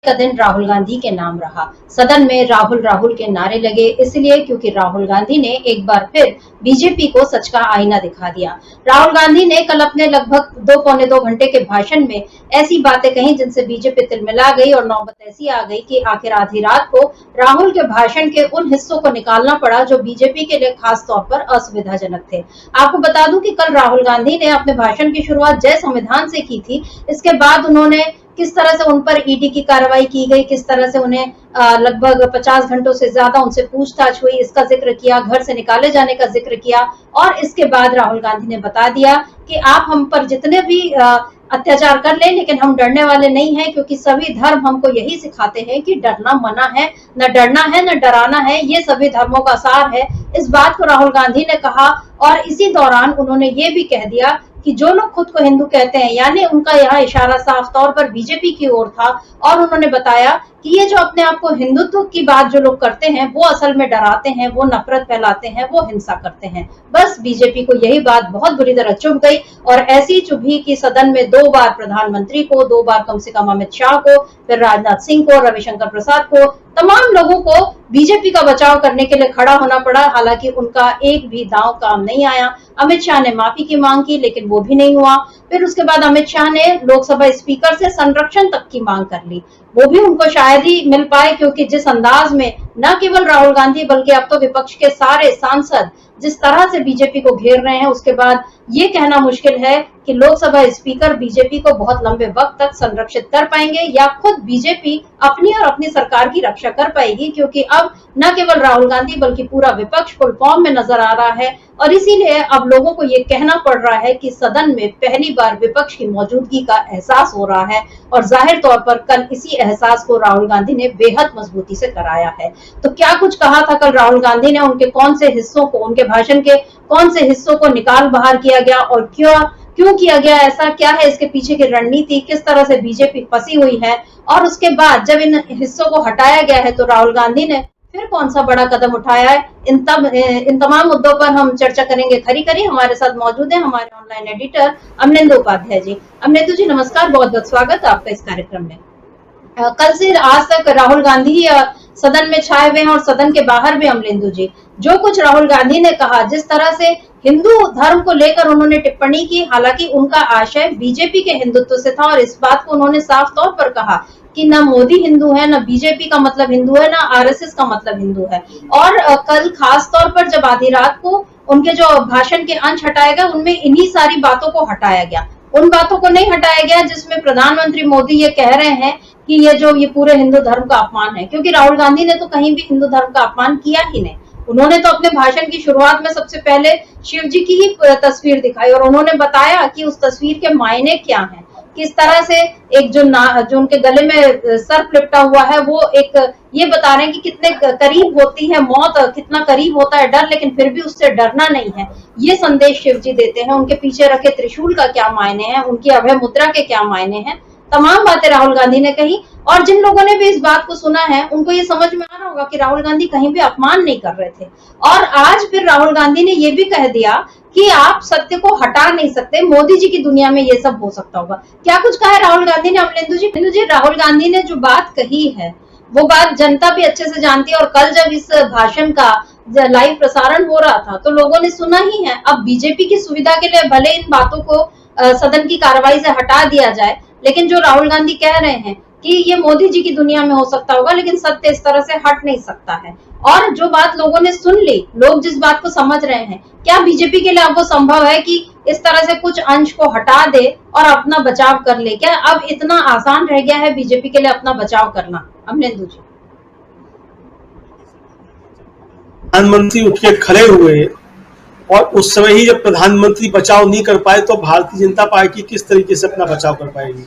का दिन राहुल गांधी के नाम रहा। सदन में राहुल राहुल के नारे लगे, इसलिए क्योंकि राहुल गांधी ने एक बार फिर बीजेपी को सच का आईना दिखा दिया। राहुल गांधी ने कल अपने लगभग 2 घंटे के भाषण में ऐसी बातें कही जिनसे बीजेपी तिलमिला गई और नौबत ऐसी आ गई कि आखिर आधी रात को राहुल के भाषण के उन हिस्सों को निकालना पड़ा जो बीजेपी के लिए खास तौर पर असुविधाजनक थे। आपको बता दूं कि कल राहुल गांधी ने अपने भाषण की शुरुआत जय संविधान से की थी। इसके बाद उन्होंने किस तरह से उन पर ईडी की कार्रवाई की गई, किस तरह से उन्हें लगभग 50 घंटों से ज्यादा उनसे पूछताछ हुई, इसका जिक्र किया, घर से निकाले जाने का जिक्र किया। और इसके बाद राहुल गांधी ने बता दिया कि आप हम पर जितने भी अत्याचार कर ले, लेकिन हम डरने वाले नहीं हैं, क्योंकि सभी धर्म हमको यही सिखाते हैं कि डरना मना है, न डरना है न डराना है, ये सभी धर्मों का सार है। इस बात को राहुल गांधी ने कहा और इसी दौरान उन्होंने ये भी कह दिया कि जो लोग खुद को हिंदू कहते हैं, यानी उनका यहाँ इशारा साफ तौर पर बीजेपी की ओर था। और उन्होंने बताया कि ये जो अपने आप को हिंदुत्व की बात जो लोग करते हैं, वो असल में डराते हैं, वो नफरत फैलाते हैं, वो हिंसा करते हैं। बस बीजेपी को यही बात बहुत बुरी तरह चुभ गई और ऐसी चुभी कि सदन में 2 बार प्रधानमंत्री को, 2 बार कम से कम अमित शाह को, फिर राजनाथ सिंह को, रविशंकर प्रसाद को, तमाम लोगों को बीजेपी का बचाव करने के लिए खड़ा होना पड़ा। हालांकि उनका एक भी दांव काम नहीं आया। अमित शाह ने माफी की मांग की, लेकिन वो भी नहीं हुआ। फिर उसके बाद अमित शाह ने लोकसभा स्पीकर से संरक्षण तक की मांग कर ली, वो भी उनको शायद ही मिल पाए, क्योंकि जिस अंदाज में न केवल राहुल गांधी बल्कि अब तो विपक्ष के सारे सांसद जिस तरह से बीजेपी को घेर रहे हैं, उसके बाद ये कहना मुश्किल है कि लोकसभा स्पीकर बीजेपी को बहुत लंबे वक्त तक संरक्षित कर पाएंगे या खुद बीजेपी अपनी और अपनी सरकार की रक्षा कर पाएगी, क्योंकि अब न केवल राहुल गांधी बल्कि पूरा विपक्ष फुल फॉर्म में नजर आ रहा है। और इसीलिए अब लोगों को ये कहना पड़ रहा है कि सदन में पहली बार विपक्ष की मौजूदगी का एहसास हो रहा है और जाहिर तौर पर कल इसी एहसास को राहुल गांधी ने बेहद मजबूती से कराया है। तो क्या कुछ कहा था कल राहुल गांधी ने, उनके कौन से हिस्सों को, उनके भाषण के कौन से हिस्सों को निकाल बाहर किया गया और क्यों किया गया, ऐसा क्या है इसके पीछे की रणनीति, किस तरह से बीजेपी फंसी हुई है, और उसके बाद जब इन हिस्सों को हटाया गया है तो राहुल गांधी ने फिर कौन सा बड़ा कदम उठाया है, इन तमाम मुद्दों पर हम चर्चा करेंगे। खरी हमारे साथ मौजूद है हमारे ऑनलाइन एडिटर अमलेंदु उपाध्याय जी। अमलेंदु जी नमस्कार, बहुत बहुत स्वागत आपका इस कार्यक्रम में। कल से आज तक राहुल गांधी सदन में छाए हुए हैं और सदन के बाहर भी। अमलेंदु जी, जो कुछ राहुल गांधी ने कहा, जिस तरह से हिंदू धर्म को लेकर उन्होंने टिप्पणी की, हालांकि उनका आशय बीजेपी के हिंदुत्व से था और इस बात को उन्होंने साफ तौर पर कहा कि न मोदी हिंदू है, न बीजेपी का मतलब हिंदू है, न आरएसएस का मतलब हिंदू है। और कल खास तौर पर जब आधी रात को उनके जो भाषण के अंश हटाए गए, उनमें इन्हीं सारी बातों को हटाया गया। उन बातों को नहीं हटाया गया जिसमें प्रधानमंत्री मोदी ये कह रहे हैं कि ये पूरे हिंदू धर्म का अपमान है, क्योंकि राहुल गांधी ने तो कहीं भी हिंदू धर्म का अपमान किया ही नहीं। उन्होंने तो अपने भाषण की शुरुआत में सबसे पहले शिव जी की ही तस्वीर दिखाई और उन्होंने बताया कि उस तस्वीर के मायने क्या हैं, किस तरह से एक जो उनके गले में सर्प लिपटा हुआ है, वो एक ये बता रहे हैं कि कितने करीब होती है मौत, कितना करीब होता है डर, लेकिन फिर भी उससे डरना नहीं है। ये संदेश शिव जी देते हैं। उनके पीछे रखे त्रिशूल का क्या मायने हैं, उनकी अभय मुद्रा के क्या मायने हैं, तमाम बातें राहुल गांधी ने कही। और जिन लोगों ने भी इस बात को सुना है, उनको ये समझ में आ रहा होगा कि राहुल गांधी कहीं भी अपमान नहीं कर रहे थे। और आज फिर राहुल गांधी ने ये भी कह दिया कि आप सत्य को हटा नहीं सकते, मोदी जी की दुनिया में ये सब हो सकता होगा। क्या कुछ कहा है राहुल गांधी ने? अमलेंदु जी, राहुल गांधी ने जो बात कही है वो बात जनता भी अच्छे से जानती है और कल जब इस भाषण का लाइव प्रसारण हो रहा था तो लोगों ने सुना ही है। अब बीजेपी की सुविधा के लिए भले इन बातों को सदन की कार्रवाई से हटा दिया जाए, लेकिन जो राहुल गांधी कह रहे हैं कि ये मोदी जी की दुनिया में हो सकता होगा, लेकिन सत्य इस तरह से हट नहीं सकता है। और जो बात लोगों ने सुन ली, लोग जिस बात को समझ रहे हैं, क्या बीजेपी के लिए अब वो संभव है कि इस तरह से कुछ अंश को हटा दे और अपना बचाव कर ले? क्या अब इतना आसान रह गया है बीजेपी के लिए अपना बचाव करना? अमलेंदु जी, प्रधानमंत्री उठ के खड़े हुए और उस समय ही जब प्रधानमंत्री बचाव नहीं कर पाए तो भारतीय जनता पार्टी किस तरीके से अपना बचाव कर पाएगी?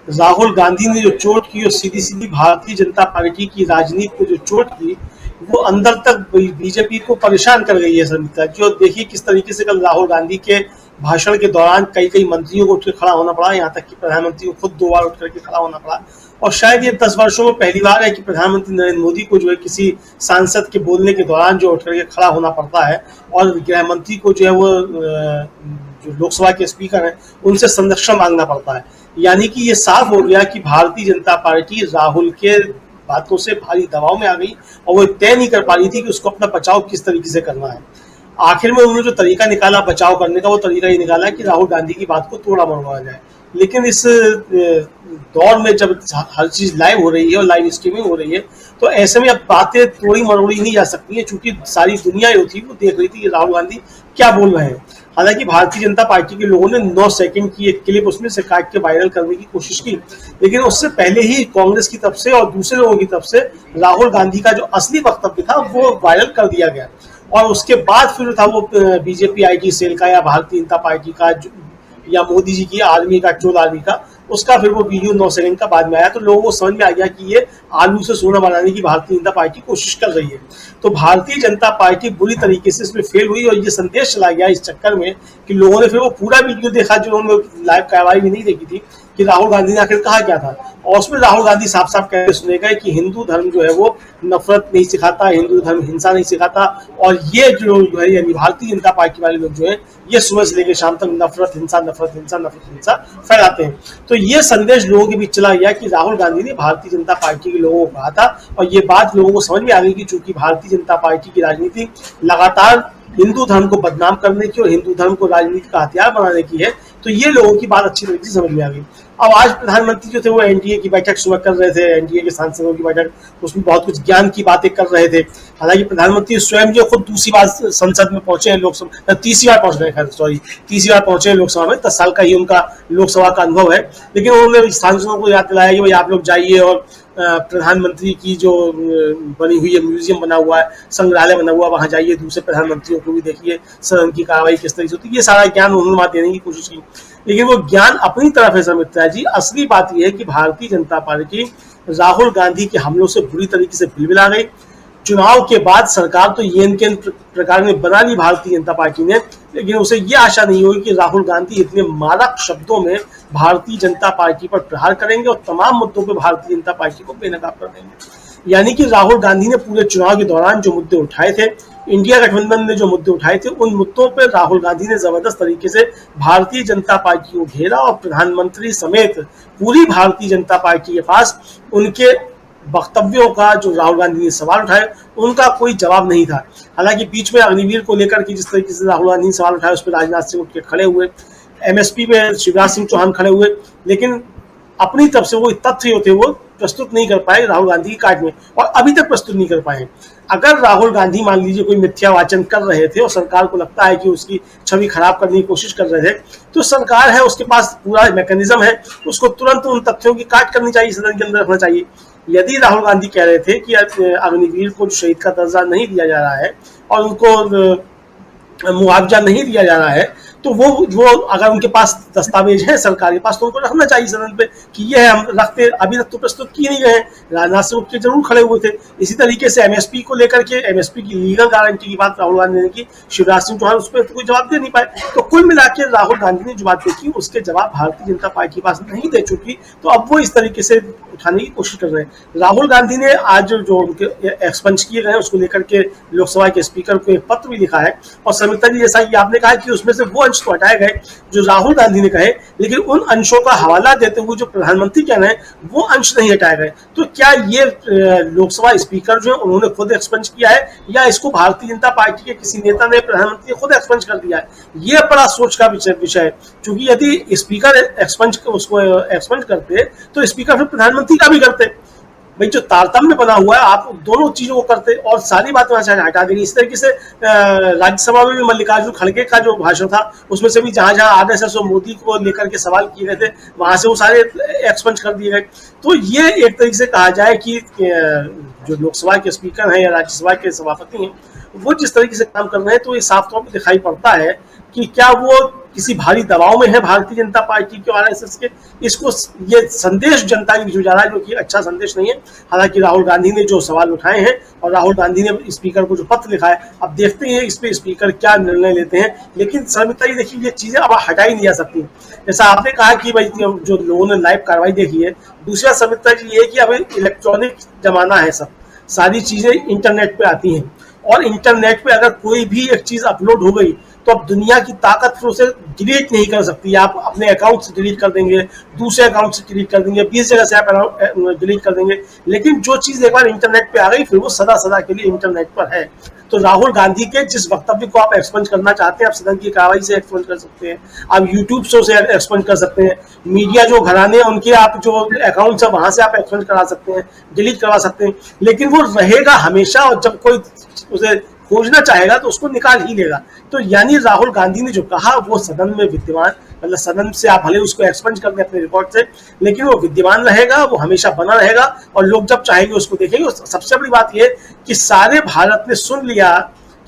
राहुल गांधी ने जो चोट की और सीधी सीधी भारतीय जनता पार्टी की राजनीति को जो चोट की, वो अंदर तक बीजेपी को परेशान कर गई है सर। जो देखिए किस तरीके से कल राहुल गांधी के भाषण के दौरान कई मंत्रियों को उठकर खड़ा होना पड़ा, यहाँ तक कि प्रधानमंत्री को खुद 2 बार उठ करके खड़ा होना पड़ा। और शायद ये 10 वर्षों में पहली बार है कि प्रधानमंत्री नरेंद्र मोदी को जो है किसी सांसद के बोलने के दौरान जो उठ करके खड़ा होना पड़ता है और गृह मंत्री को जो है वो जो लोकसभा के स्पीकर हैं उनसे संरक्षण मांगना पड़ता है। यानी कि ये साफ हो गया कि भारतीय जनता पार्टी राहुल के बातों से भारी दबाव में आ गई और वो तय नहीं कर पा रही थी कि उसको अपना बचाव किस तरीके से करना है। आखिर में उन्होंने जो तरीका निकाला बचाव करने का, वो तरीका ये निकाला कि राहुल गांधी की बात को तोड़ा मरोड़ा जाए। लेकिन इस दौर में जब हर चीज लाइव हो रही है और लाइव स्ट्रीमिंग हो रही है, तो ऐसे में अब बातें तोड़ी मरोड़ी नहीं जा सकती है, क्योंकि सारी दुनिया जो थी वो देख रही थी कि राहुल गांधी क्या बोल रहे हैं। हालांकि भारतीय जनता पार्टी के लोगों ने 9 सेकंड की एक क्लिप उसमें से काट के वायरल करने की कोशिश की, लेकिन उससे पहले ही कांग्रेस की तरफ से और दूसरे लोगों की तरफ से राहुल गांधी का जो असली वक्तव्य था वो वायरल कर दिया गया। और उसके बाद फिर था वो बीजेपी आईटी सेल का या भारतीय जनता पार्टी का या मोदी जी की आर्मी का, चोल आर्मी का, उसका फिर वो वीडियो 9 सेकंड का बाद में आया। तो लोगों को समझ में आ गया कि ये आलू से सोना बनाने की भारतीय जनता पार्टी कोशिश कर रही है। तो भारतीय जनता पार्टी बुरी तरीके से इसमें फेल हुई और ये संदेश चला गया इस चक्कर में कि लोगों ने फिर वो पूरा वीडियो देखा जो उन्होंने लाइव कार्रवाई भी नहीं देखी थी कि राहुल गांधी ने आखिर कहा क्या था। और उसमें राहुल गांधी साफ साफ कहते सुने गए कि हिंदू धर्म जो है वो नफरत नहीं सिखाता, हिंदू धर्म हिंसा नहीं सिखाता, और ये जो है यानी भारतीय जनता पार्टी वाले लोग जो है ये सुबह से लेकर शाम तक नफरत हिंसा नफरत हिंसा नफरत हिंसा फैलाते हैं। तो ये संदेश लोगों के बीच चला गया कि राहुल गांधी ने भारतीय जनता पार्टी के लोगों को कहा था, और ये बात लोगों को समझ में आ गई कि चूंकि भारतीय जनता पार्टी की राजनीति लगातार हिंदू धर्म को बदनाम करने की और हिंदू धर्म को राजनीति का हथियार बनाने की है, तो ये लोगों की बात अच्छी तरीके से समझ में आ गई। अब आज प्रधानमंत्री जो थे वो एनडीए की बैठक सुबह कर रहे थे, एनडीए के सांसदों की बैठक, उसमें बहुत कुछ ज्ञान की बातें कर रहे थे। हालांकि प्रधानमंत्री स्वयं जो खुद दूसरी बार संसद में पहुंचे हैं, लोकसभा तीसरी बार पहुंच रहे हैं, तीसरी बार पहुंचे हैं लोकसभा में, 10 साल का ही उनका लोकसभा का अनुभव है। लेकिन उन्होंने सांसदों को याद दिलाया कि भाई आप लोग जाइए और प्रधानमंत्री की जो बनी हुई है म्यूजियम बना हुआ है, संग्रहालय बना हुआ, वहां जाइए, दूसरे प्रधानमंत्रियों को भी देखिए सदन की कार्रवाई किस तरीके से होती है। ये सारा ज्ञान उन्होंने वहां देने की कोशिश की, लेकिन वो ज्ञान अपनी तरफ है समित्रा जी। असली बात यह है कि भारतीय जनता पार्टी राहुल गांधी के हमलों से बुरी तरीके से बिलबिला गई। चुनाव के बाद सरकार तो येन केन प्रकार में बना ली भारतीय जनता पार्टी ने, लेकिन उसे ये आशा नहीं हुई कि राहुल गांधी इतने मारक शब्दों में भारतीय जनता पार्टी पर प्रहार करेंगे और तमाम मुद्दों पर भारतीय जनता पार्टी को बेनकाब कर देंगे। यानी कि राहुल गांधी ने पूरे चुनाव के दौरान जो मुद्दे उठाए थे, इंडिया गठबंधन ने जो मुद्दे उठाए थे, उन मुद्दों पर राहुल गांधी ने जबरदस्त तरीके से भारतीय जनता पार्टी को घेरा और प्रधानमंत्री समेत पूरी भारतीय जनता पार्टी के पास उनके वक्तव्यों का, जो राहुल गांधी ने सवाल उठाए, उनका कोई जवाब नहीं था। हालांकि बीच में अग्निवीर को लेकर के जिस तरीके से राहुल गांधी ने सवाल उठाए, उस पर राजनाथ सिंह उठ के खड़े हुए, एमएसपी में शिवराज सिंह चौहान खड़े हुए, लेकिन अपनी तरफ से वो तथ्य होते वो प्रस्तुत नहीं कर पाए राहुल गांधी की काट में, और अभी तक प्रस्तुत नहीं कर पाए। अगर राहुल गांधी मान लीजिए कोई मिथ्या वाचन कर रहे थे और सरकार को लगता है कि उसकी छवि खराब करने की कोशिश कर रहे थे, तो सरकार है, उसके पास पूरा मैकेनिज्म है, उसको तुरंत उन तथ्यों की काट करनी चाहिए, सदन के अंदर रखना चाहिए। यदि राहुल गांधी कह रहे थे कि अग्निवीर को जो शहीद का दर्जा नहीं दिया जा रहा है और उनको मुआवजा नहीं दिया जा रहा है, तो वो अगर उनके पास दस्तावेज है सरकार के पास, तो उनको रखना चाहिए सदन पे कि ये हम रखते। अभी तक तो प्रस्तुत किए नहीं गए, राजनाथ सिंह उठ के जरूर खड़े हुए थे। इसी तरीके से एमएसपी को लेकर के, एमएसपी की लीगल गारंटी की बात राहुल गांधी ने की, शिवराज सिंह चौहान उस पर तो कोई जवाब दे नहीं पाए। तो कुल मिलाकर राहुल गांधी ने जो बातें की उसके जवाब भारतीय जनता पार्टी के पास नहीं दे चुकी, तो अब वो इस तरीके से उठाने की कोशिश कर रहे हैं। राहुल गांधी ने आज जो उनके एक्सपंज किए गए उसको लेकर के लोकसभा के स्पीकर को एक पत्र भी लिखा है, और समिता जी जैसा कि आपने कहा कि उसमें से वो अंश तो हटाए गए जो राहुल गांधी ने कहे, लेकिन उन अंशों का हवाला देते हुए जो प्रधानमंत्री कह रहे हैं वो अंश नहीं हटाए गए। तो क्या ये लोकसभा स्पीकर जो है उन्होंने खुद एक्सपंज किया है, या इसको भारतीय जनता पार्टी के किसी नेता ने प्रधानमंत्री खुद एक्सपंज कर दिया है? ये बड़ा सोच का विषय है, क्योंकि यदि स्पीकर उसको एक्सपंज करते तो स्पीकर फिर प्रधानमंत्री का भी करते। भाई जो तारतम्य बना हुआ है, आप दोनों चीजों को करते और सारी बातें वहां से हटा देंगे। इस तरीके से राज्यसभा में भी मल्लिकार्जुन खड़गे का जो भाषण था उसमें से भी जहां जहां आरएसएस और मोदी को लेकर के सवाल किए गए थे, वहां से वो सारे एक्सपंज कर दिए गए। तो ये एक तरीके से कहा जाए कि जो लोकसभा के स्पीकर हैं या राज्यसभा के सभापति हैं, वो जिस तरीके से काम कर रहे हैं, तो ये साफ तौर पर दिखाई पड़ता है कि क्या वो किसी भारी दबाव में है भारतीय जनता पार्टी के आरएसएस के। इसको ये संदेश जनता के बीच में जा रहा है, जो कि अच्छा संदेश नहीं है। हालांकि राहुल गांधी ने जो सवाल उठाए हैं और राहुल गांधी ने स्पीकर को जो पत्र लिखा है, अब देखते हैं इस पे स्पीकर क्या निर्णय लेते हैं। लेकिन समिता जी देखिए, ये चीजें अब हटाई नहीं जा सकती। जैसा आपने कहा कि भाई जो लोगों ने लाइव कार्रवाई देखी है, दूसरा समिता जी ये कि अब इलेक्ट्रॉनिक जमाना है, सब सारी चीजें इंटरनेट पे आती हैं, और इंटरनेट पे अगर कोई भी एक चीज अपलोड हो गई तो अब दुनिया की ताकत फिर उसे डिलीट नहीं कर सकती। आप अपने अकाउंट से डिलीट कर देंगे, दूसरे अकाउंट से डिलीट कर देंगे, 20 जगह से आप डिलीट कर देंगे, लेकिन जो चीज एक बार इंटरनेट पे आ गई फिर वो सदा सदा के लिए इंटरनेट पर है। तो राहुल गांधी के जिस वक्तव्य को आप एक्सपंज करना चाहते हैं, आप सदन की कार्रवाई से एक्सपंज कर सकते हैं, आप यूट्यूब शो से एक्सपंज कर सकते हैं, मीडिया जो घराने हैं उनके आप जो अकाउंट है वहां से आप एक्सपंज करा सकते हैं, डिलीट करवा सकते हैं, लेकिन वो रहेगा हमेशा, और जब कोई उसे खोजना चाहेगा तो उसको निकाल ही लेगा। तो यानी राहुल गांधी ने जो कहा वो सदन में विद्यमान, मतलब सदन से आप भले उसको एक्सपंज कर दें अपने रिकॉर्ड से, लेकिन वो विद्यमान रहेगा, वो हमेशा बना रहेगा और लोग जब चाहेंगे उसको देखेंगे। सबसे बड़ी बात यह कि सारे भारत ने सुन लिया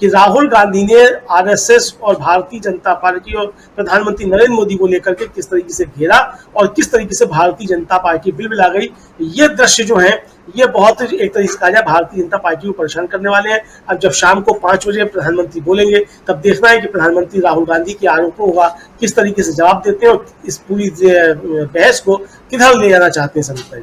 कि राहुल गांधी ने आरएसएस और भारतीय जनता पार्टी और प्रधानमंत्री नरेंद्र मोदी को लेकर के किस तरीके से घेरा और किस तरीके से भारतीय जनता पार्टी बिलबिला गई। ये दृश्य जो है ये बहुत एक तरीके से कहा जाए भारतीय जनता पार्टी को परेशान करने वाले हैं। अब जब शाम को 5 बजे प्रधानमंत्री बोलेंगे तब देखना है कि प्रधानमंत्री राहुल गांधी के आरोपों का किस तरीके से जवाब देते हैं और इस पूरी बहस को किधर ले जाना चाहते हैं सभी।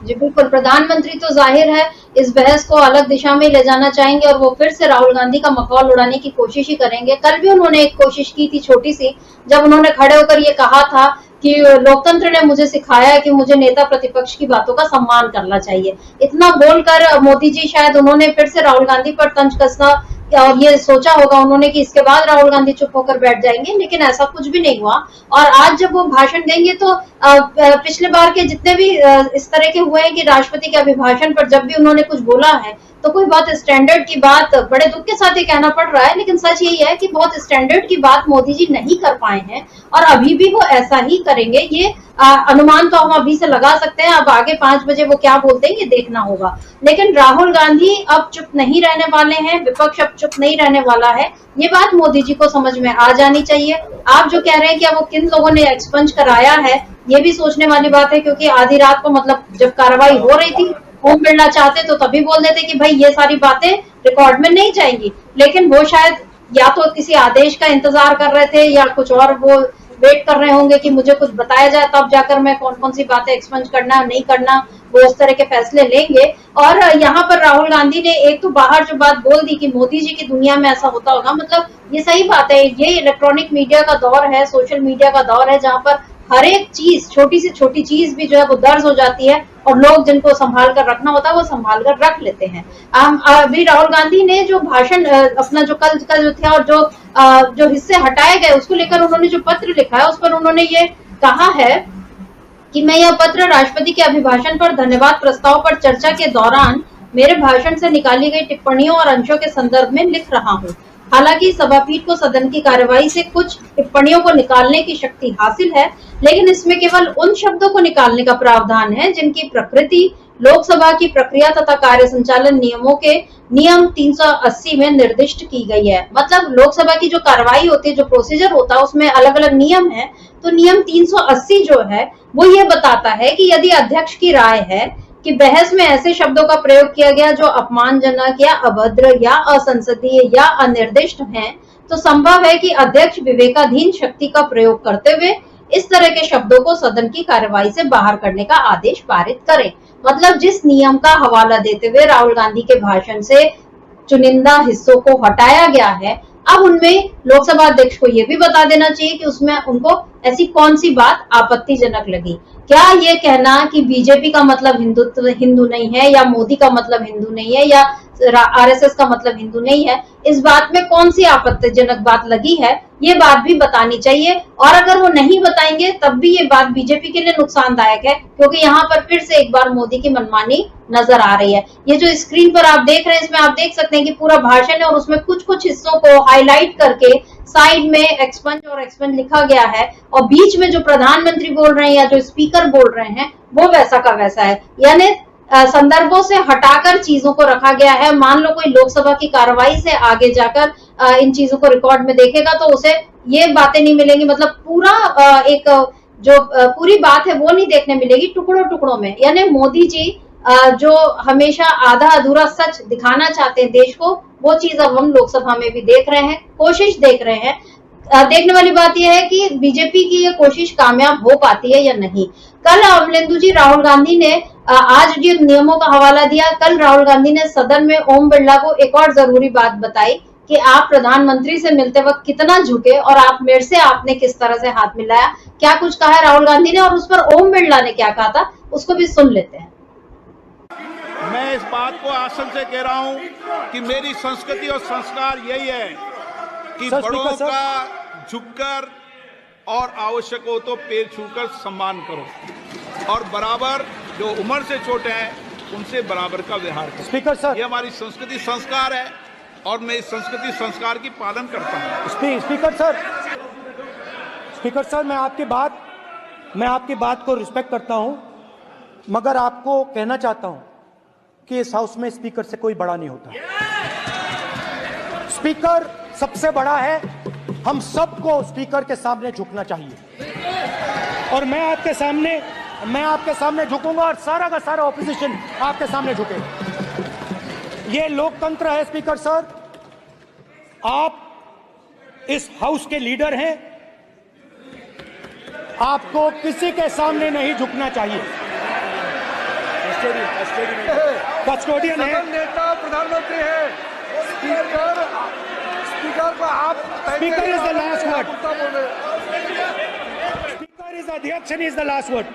जी बिल्कुल, प्रधानमंत्री तो जाहिर है इस बहस को अलग दिशा में ले जाना चाहेंगे और वो फिर से राहुल गांधी का मखौल उड़ाने की कोशिश ही करेंगे। कल भी उन्होंने एक कोशिश की थी छोटी सी, जब उन्होंने खड़े होकर ये कहा था कि लोकतंत्र ने मुझे सिखाया है कि मुझे नेता प्रतिपक्ष की बातों का सम्मान करना चाहिए। इतना बोलकर मोदी जी शायद उन्होंने फिर से राहुल गांधी पर तंज कसना और ये सोचा होगा उन्होंने कि इसके बाद राहुल गांधी चुप होकर बैठ जाएंगे, लेकिन ऐसा कुछ भी नहीं हुआ। और आज जब वो भाषण देंगे तो पिछले बार के जितने भी इस तरह के हुए हैं कि राष्ट्रपति के अभिभाषण पर जब भी उन्होंने कुछ बोला है तो कोई बहुत स्टैंडर्ड की बात, बड़े दुख के साथ ये कहना पड़ रहा है, लेकिन सच यही है कि बहुत स्टैंडर्ड की बात मोदी जी नहीं कर पाए हैं और अभी भी वो ऐसा ही करेंगे। ये अनुमान तो हम अभी से लगा सकते हैं, अब आगे 5 बजे वो क्या बोलते हैं ये देखना होगा। लेकिन राहुल गांधी अब चुप नहीं रहने वाले हैं, विपक्ष अब चुप नहीं रहने वाला है, ये बात मोदी जी को समझ में आ जानी चाहिए। आप जो कह रहे हैं कि अब वो किन लोगों ने एक्सपंज कराया है, ये भी सोचने वाली बात है, क्योंकि आधी रात को मतलब जब कार्रवाई हो रही थी ओम बिरला चाहते तो तभी बोल देते कि भाई ये सारी बातें रिकॉर्ड में नहीं जाएंगी, लेकिन वो शायद या तो किसी आदेश का इंतजार कर रहे थे या कुछ और, वो वेट कर रहे होंगे कि मुझे कुछ बताया जाए तब जाकर मैं कौन कौन सी बातें एक्सपंज करना नहीं करना, वो उस तरह के फैसले लेंगे। और यहाँ पर राहुल गांधी ने एक तो बाहर जो बात बोल दी कि मोदी जी की दुनिया में ऐसा होता होगा, मतलब ये सही बात है। ये इलेक्ट्रॉनिक मीडिया का दौर है, सोशल मीडिया का दौर है, जहाँ पर हर एक चीज, छोटी से छोटी चीज भी जो है वो दर्ज हो जाती है और लोग जिनको संभाल कर रखना होता है वो संभाल कर रख लेते हैं। अभी राहुल गांधी ने जो भाषण अपना जो कल का जो था और जो हिस्से हटाए गए उसको लेकर उन्होंने जो पत्र लिखा है उस पर उन्होंने ये कहा है कि मैं यह पत्र राष्ट्रपति के अभिभाषण पर धन्यवाद प्रस्ताव पर चर्चा के दौरान मेरे भाषण से निकाली गई टिप्पणियों और अंशों के संदर्भ में लिख रहा हूँ। हालांकि सभापीठ को सदन की कार्यवाही से कुछ टिप्पणियों को निकालने की शक्ति हासिल है, लेकिन इसमें केवल उन शब्दों को निकालने का प्रावधान है जिनकी प्रकृति लोकसभा की प्रक्रिया तथा कार्य संचालन नियमों के नियम 380 में निर्दिष्ट की गई है। मतलब लोकसभा की जो कार्रवाई होती है, जो प्रोसीजर होता है, उसमें अलग अलग नियम है। तो नियम 380 जो है वो ये बताता है कि यदि अध्यक्ष की राय है कि बहस में ऐसे शब्दों का प्रयोग किया गया जो अपमानजनक या अभद्र या असंसदीय या अनिर्दिष्ट हैं, तो संभव है कि अध्यक्ष विवेकाधीन शक्ति का प्रयोग करते हुए इस तरह के शब्दों को सदन की कार्यवाही से बाहर करने का आदेश पारित करें। मतलब जिस नियम का हवाला देते हुए राहुल गांधी के भाषण से चुनिंदा हिस्सों को हटाया गया है, अब उनमें लोकसभा अध्यक्ष को यह भी बता देना चाहिए कि उसमें उनको ऐसी कौन सी बात आपत्तिजनक लगी। क्या ये कहना कि बीजेपी का मतलब हिंदू नहीं है या मोदी का मतलब हिंदू नहीं है या आरएसएस का मतलब हिंदू नहीं है, इस बात में कौन सी आपत्तिजनक बात लगी है, ये बात भी बतानी चाहिए। और अगर वो नहीं बताएंगे तब भी ये बात बीजेपी के लिए नुकसानदायक है, क्योंकि यहाँ पर फिर से एक बार मोदी की मनमानी नजर आ रही है। ये जो स्क्रीन पर आप देख रहे हैं इसमें आप देख सकते हैं कि पूरा भाषण है और उसमें कुछ कुछ हिस्सों को हाईलाइट करके साइड में एक्सपंज और एक्सपंज लिखा गया है और बीच में जो प्रधानमंत्री बोल रहे हैं या जो स्पीकर बोल रहे हैं वो वैसा का वैसा है, यानी संदर्भों से हटाकर चीजों को रखा गया है। मान लो कोई लोकसभा की कार्रवाई से आगे जाकर इन चीजों को रिकॉर्ड में देखेगा तो उसे ये बातें नहीं मिलेंगी, मतलब पूरा एक जो पूरी बात है वो नहीं देखने मिलेगी, टुकड़ों टुकड़ों में। यानी मोदी जी जो हमेशा आधा अधूरा सच दिखाना चाहते हैं देश को, वो चीज अब हम लोकसभा में भी देख रहे हैं, कोशिश देख रहे हैं। देखने वाली बात यह है कि बीजेपी की ये कोशिश कामयाब हो पाती है या नहीं। कल अमलेंदु जी राहुल गांधी ने आज जो नियमों का हवाला दिया, कल राहुल गांधी ने सदन में ओम बिरला को एक और जरूरी बात बताई कि आप प्रधानमंत्री से मिलते वक्त कितना झुके और आप मेरे से आपने किस तरह से हाथ मिलाया, क्या कुछ कहा है राहुल गांधी ने और उस पर ओम बिरला ने क्या कहा था, उसको भी सुन लेते हैं। मैं इस बात को आसन से कह रहा हूं कि मेरी संस्कृति और संस्कार यही है कि बड़ों का झुककर और आवश्यक हो तो पैर छूकर सम्मान करो और बराबर जो उम्र से छोटे हैं उनसे बराबर का व्यवहार करो। स्पीकर सर, ये हमारी संस्कृति संस्कार है और मैं इस संस्कृति संस्कार की पालन करता हूं। स्पीकर सर, मैं आपकी बात को रिस्पेक्ट करता हूं, मगर आपको कहना चाहता हूं कि इस हाउस में स्पीकर से कोई बड़ा नहीं होता। स्पीकर सबसे बड़ा है, हम सबको स्पीकर के सामने झुकना चाहिए और मैं आपके सामने झुकूंगा और सारा का सारा ऑपोजिशन आपके सामने झुकेगा। ये लोकतंत्र है स्पीकर सर, आप इस हाउस के लीडर हैं, आपको किसी के सामने नहीं झुकना चाहिए। कस्टोडियन है, नेता प्रधानमंत्री है, स्पीकर को आप speaker is the last word, speaker is अध्यक्ष and is the last word.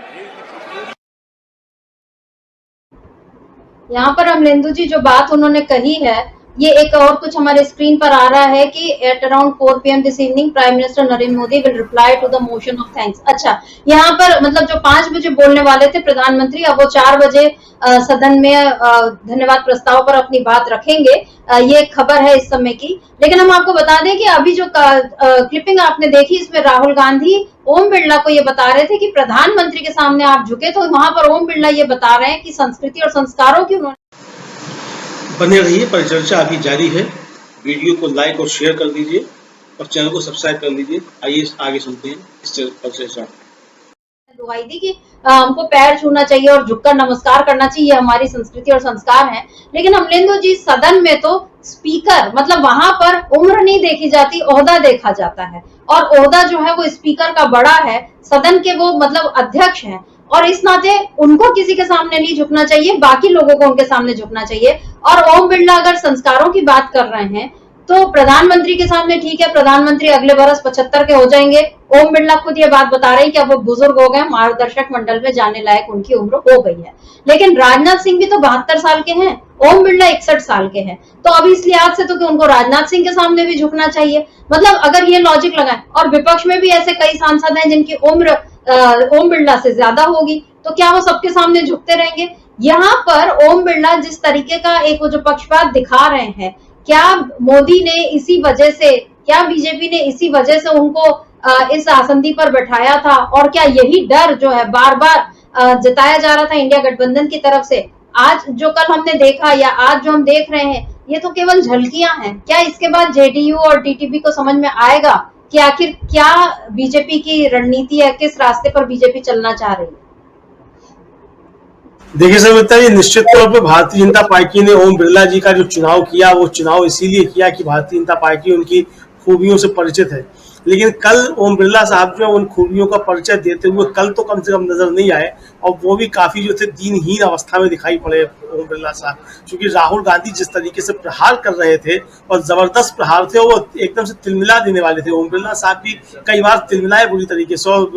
यहाँ पर अमलेंदु जी जो बात उन्होंने कही है, ये एक और कुछ हमारे स्क्रीन पर आ रहा है कि at around 4 PM this evening prime minister Narendra Modi will reply to the motion of thanks. अच्छा, यहाँ पर मतलब जो 5 बजे बोलने वाले थे प्रधानमंत्री, अब वो 4 बजे सदन में धन्यवाद प्रस्ताव पर अपनी बात रखेंगे। ये खबर है इस समय की। लेकिन हम आपको बता दें कि अभी जो क्लिपिंग आपने देखी, इसमें राहुल गांधी ओम बिरला को ये बता रहे थे कि प्रधानमंत्री के सामने आप झुके, तो वहां पर ओम बिरला ये बता रहे हैं कि संस्कृति और संस्कारों की उन्होंने। बने रहिए, परिचर्चा अभी जारी है। वीडियो को लाइक और शेयर कर दीजिए और चैनल को सब्सक्राइब कर लीजिए। आइए आगे सुनते हैं इस परिचर्चा। दुआई दी कि हमको पैर छूना चाहिए और झुककर नमस्कार करना चाहिए, हमारी संस्कृति और संस्कार है। लेकिन अमलेंदु जी, सदन में तो स्पीकर मतलब वहां पर उम्र नहीं देखी जाती, ओहदा देखा जाता है और ओहदा जो है वो स्पीकर का बड़ा है, सदन के वो मतलब अध्यक्ष हैं और इस नाते उनको किसी के सामने नहीं झुकना चाहिए, बाकी लोगों को उनके सामने झुकना चाहिए। और ओम बिरला अगर संस्कारों की बात कर रहे हैं तो प्रधानमंत्री के सामने ठीक है, प्रधानमंत्री अगले बरस 75 के हो जाएंगे। ओम बिरला खुद ये बात बता रहे हैं कि अब वो बुजुर्ग हो गए, मार्गदर्शक मंडल में जाने लायक उनकी उम्र हो गई है। लेकिन राजनाथ सिंह भी तो 72 साल के हैं, ओम बिरला 61 साल के हैं, तो अब इस लिहाज से तो कि उनको राजनाथ सिंह के सामने भी झुकना चाहिए। मतलब अगर ये लॉजिक लगाए, और विपक्ष में भी ऐसे कई सांसद हैं जिनकी उम्र ओम बिरला से ज्यादा होगी, तो क्या वो सबके सामने झुकते रहेंगे? यहाँ पर ओम बिरला जिस तरीके का एक वो जो पक्षपात दिखा रहे हैं, क्या मोदी ने इसी वजह से, क्या बीजेपी ने इसी वजह से उनको इस आसंदी पर बैठाया था? और क्या यही डर जो है बार बार जताया जा रहा था इंडिया गठबंधन की तरफ से? आज जो कल हमने देखा या आज जो हम देख रहे हैं, ये तो केवल झलकियां हैं। क्या इसके बाद जेडीयू और टीटीपी को समझ में आएगा कि आखिर क्या बीजेपी की रणनीति है, किस रास्ते पर बीजेपी चलना चाह रही है? देखिए सर, मिलता है निश्चित तौर पे भारतीय जनता पार्टी ने ओम बिरला जी का जो चुनाव किया, वो चुनाव इसीलिए किया कि भारतीय जनता पार्टी उनकी खूबियों से परिचित है। लेकिन कल ओम बिरला साहब जो है उन खूबियों का परिचय देते हुए कल तो कम से कम नजर नहीं आए, और वो भी काफी जो थे दीनहीन अवस्था में दिखाई पड़े ओम बिरला साहब। क्योंकि राहुल गांधी जिस तरीके से प्रहार कर रहे थे और जबरदस्त प्रहार थे, वो एकदम से तिलमिला देने वाले थे। ओम बिरला साहब भी कई बार तिलमिलाए बुरी तरीके से, और